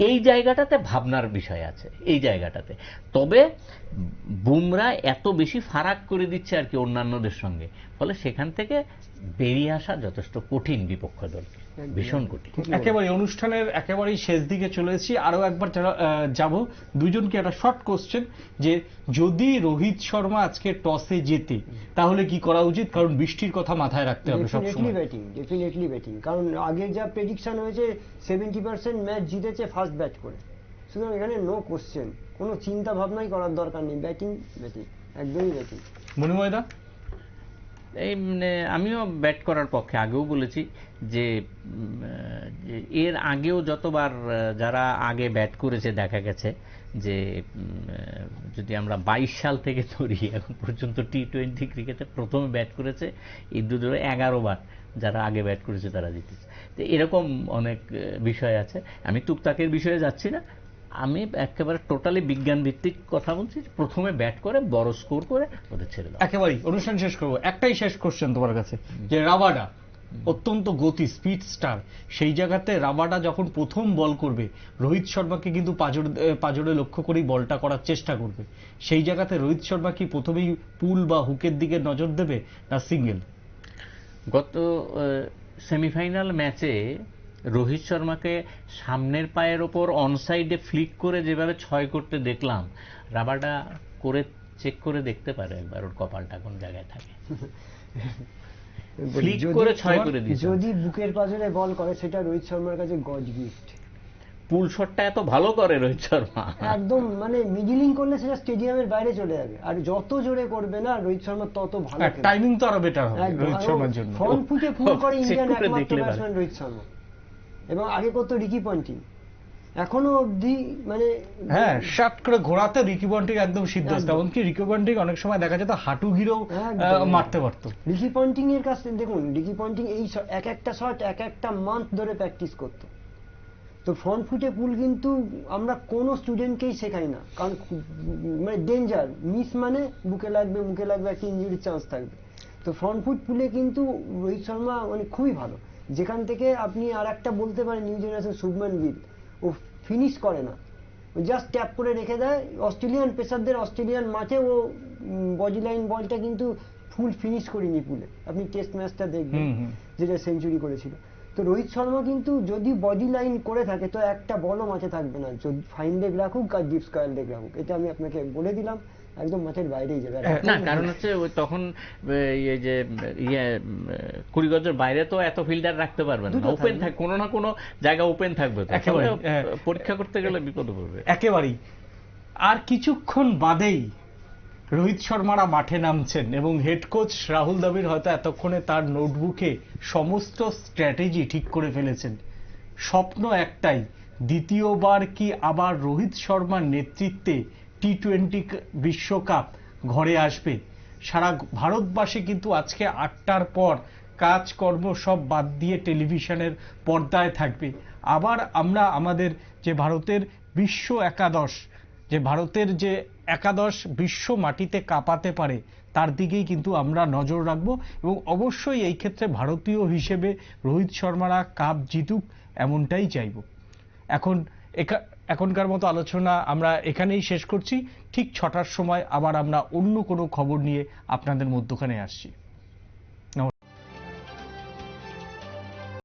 এই জায়গাটাতে ভাবনার বিষয় আছে, এই জায়গাটাতে। তবে বুমরা এত বেশি ফারাক করে দিচ্ছে আর কি অন্যান্যদের সঙ্গে, ফলে সেখান থেকে বেরিয়ে আসা যথেষ্ট কঠিন বিপক্ষ দলকে, ভীষণ কঠিন। একেবারে অনুষ্ঠানের একেবারেই শেষ দিকে চলে এসেছি, আরো একবার যাব দুজনকে একটা শর্ট কোশ্চেন, যে যদি রোহিত শর্মা আজকে টসে জেতে তাহলে কি করা উচিত? কারণ বৃষ্টির কথা মাথায় রাখতে হবে সবসময়। ডেফিনেটলি ব্যাটিং, কারণ আগের যা প্রেডিকশন হয়েছে 70% ম্যাচ জিতেছে ফার্স্ট ব্যাট করে, সুতরাং এখানে নো কোশ্চেন, কোনো চিন্তা ভাবনাই করার দরকার নেই, ব্যাটিং ব্যাটিং, একদমই ব্যাটিং। মণিময়দা? এই আমিও ব্যাট করার পক্ষে, আগেও বলেছি যে এর আগেও যতবার যারা আগে ব্যাট করেছে দেখা গেছে যে যদি আমরা 22 সাল থেকে ধরি এখন পর্যন্ত টি-20 ক্রিকেটে প্রথমে ব্যাট করেছে এই 11 বার যারা আগে ব্যাট করেছে তারা জিতেছে। তো এরকম অনেক বিষয় আছে, আমি টুকটাকের বিষয়ে যাচ্ছি না, আমি একেবারে টোটালি বিজ্ঞান ভিত্তিক কথা বলছি। প্রথমে ব্যাট করে বড় স্কোর করে ওদের ছেড়ে দাও। একেবারেই অনুষ্ঠান শেষ করবো, একটাই শেষ কোশ্চেন তোমার কাছে, যে রাবাডা অত্যন্ত গতি স্পিড স্টার, সেই জায়গাতে রাবাডা যখন প্রথম বল করবে রোহিত শর্মাকে কিন্তু পাজরে লক্ষ্য করেই বলটা করার চেষ্টা করবে, সেই জায়গাতে রোহিত শর্মা কি প্রথমেই পুল বা হুকের দিকে নজর দেবে না সিঙ্গেল? গত সেমিফাইনাল ম্যাচে রোহিত শর্মাকে সামনের পায়ের ওপর অনসাইডে ফ্লিক করে যেভাবে 6 করতে দেখলাম, রাবাডা করে চেক করে দেখতে পারে একবার ওর কপালটা কোন জায়গায় থাকে। ফ্লিক করে 6 করে দিয়েছে। যদি বুকের পাজরে বল করে সেটা রোহিত শর্মার কাছে গড গিফট। পুল শটটা এত ভালো করে রোহিত শর্মা, একদম মানে মিডলিং করলে সেটা স্টেডিয়ামের বাইরে চলে যাবে, আর যত জোরে করবে না রোহিত শর্মা তত ভালো, টাইমিং তো আরো বেটার হবে রোহিত শর্মার জন্য। ফ্রন্ট ফুটে পুল করে ইন্ডিয়ান একমাত্র ব্যাটসম্যান রোহিত শর্মা, এবং আগে করতো রিকি পন্টিং, এখনো অবধি মানে হ্যাঁ শার্ট করে ঘোরাতে রিকি পন্টিং একদম সিদ্ধস্ত, এমনকি রিকি পন্টিং অনেক সময় দেখা যেত হাঁটু ঘিরেও মারতে পারতো। রিকি পন্টিং এর কাছে দেখুন, রিকি পন্টিং এই এক একটা শট এক একটা মান্থ ধরে প্র্যাকটিস করতো। তো ফ্রন্ট ফুটে পুল কিন্তু আমরা কোনো স্টুডেন্টকেই শেখাই না, কারণ মানে ডেঞ্জার, মিস মানে বুকে লাগবে, মুখে লাগবে, একটা ইনজুরির চান্স থাকবে। তো ফ্রন্ট ফুট পুলে কিন্তু রোহিত শর্মা মানে খুবই ভালো, যেখান থেকে আপনি আর একটা বলতে পারেন নিউ জেনারেশন শুভমান গিল, ও ফিনিশ করে না, ও জাস্ট ট্যাপ করে রেখে দেয়। অস্ট্রেলিয়ান পেসারদের অস্ট্রেলিয়ান মাঠে ও বডি লাইন বলটা কিন্তু ফুল ফিনিশ করেনি পুলে, আপনি টেস্ট ম্যাচটা দেখবেন যেটা সেঞ্চুরি করেছিল। তো রোহিত শর্মা কিন্তু যদি বডি লাইন করে থাকে তো একটা বলও মাঠে থাকবে না, যদি ফাইন লেগ রাখুক আর ডিপ স্কয়ার লেগ রাখুক, এটা আমি আপনাকে বলে দিলাম, একদম মাঠের বাইরেই যাবে না। কারণ হচ্ছে ওই তখন এই যে 20 গজের বাইরে তো এত ফিল্ডার রাখতে পারবেন না, ওপেন থাকে, কোনো না কোনো জায়গা ওপেন থাকবে, একেবারে পরীক্ষা করতে গেলে বিপদে পড়বে একেবারেই। আর কিছুক্ষণ বাদেই রোহিত শর্মারা মাঠে নামছেন এবং হেড কোচ রাহুল দ্রাবিড় হয়তো এতক্ষণে তার নোটবুকে সমস্ত স্ট্র্যাটেজি ঠিক করে ফেলেছেন। স্বপ্ন একটাই, দ্বিতীয়বার কি আবার রোহিত শর্মার নেতৃত্বে টি-20 বিশ্বকাপ ঘরে আসবে। সারা ভারতবাসী কিন্তু আজকে 8টার পর কাজকর্ম সব বাদ দিয়ে টেলিভিশনের পর্দায় থাকবে। আবার আমরা আমাদের যে ভারতের বিশ্ব একাদশ, যে ভারতের যে একাদশ বিশ্ব মাটিতে কাঁপাতে পারে তার দিকেই কিন্তু আমরা নজর রাখবো, এবং অবশ্যই এই ক্ষেত্রে ভারতীয় হিসেবে রোহিত শর্মারা কাপ জিতুক এমনটাই চাইব। এখনকার মতো আলোচনা আমরা এখানেই শেষ করছি। ঠিক 6টার সময় আবার আমরা অন্য কোনো খবর নিয়ে আপনাদের মধ্যখানে আসছি।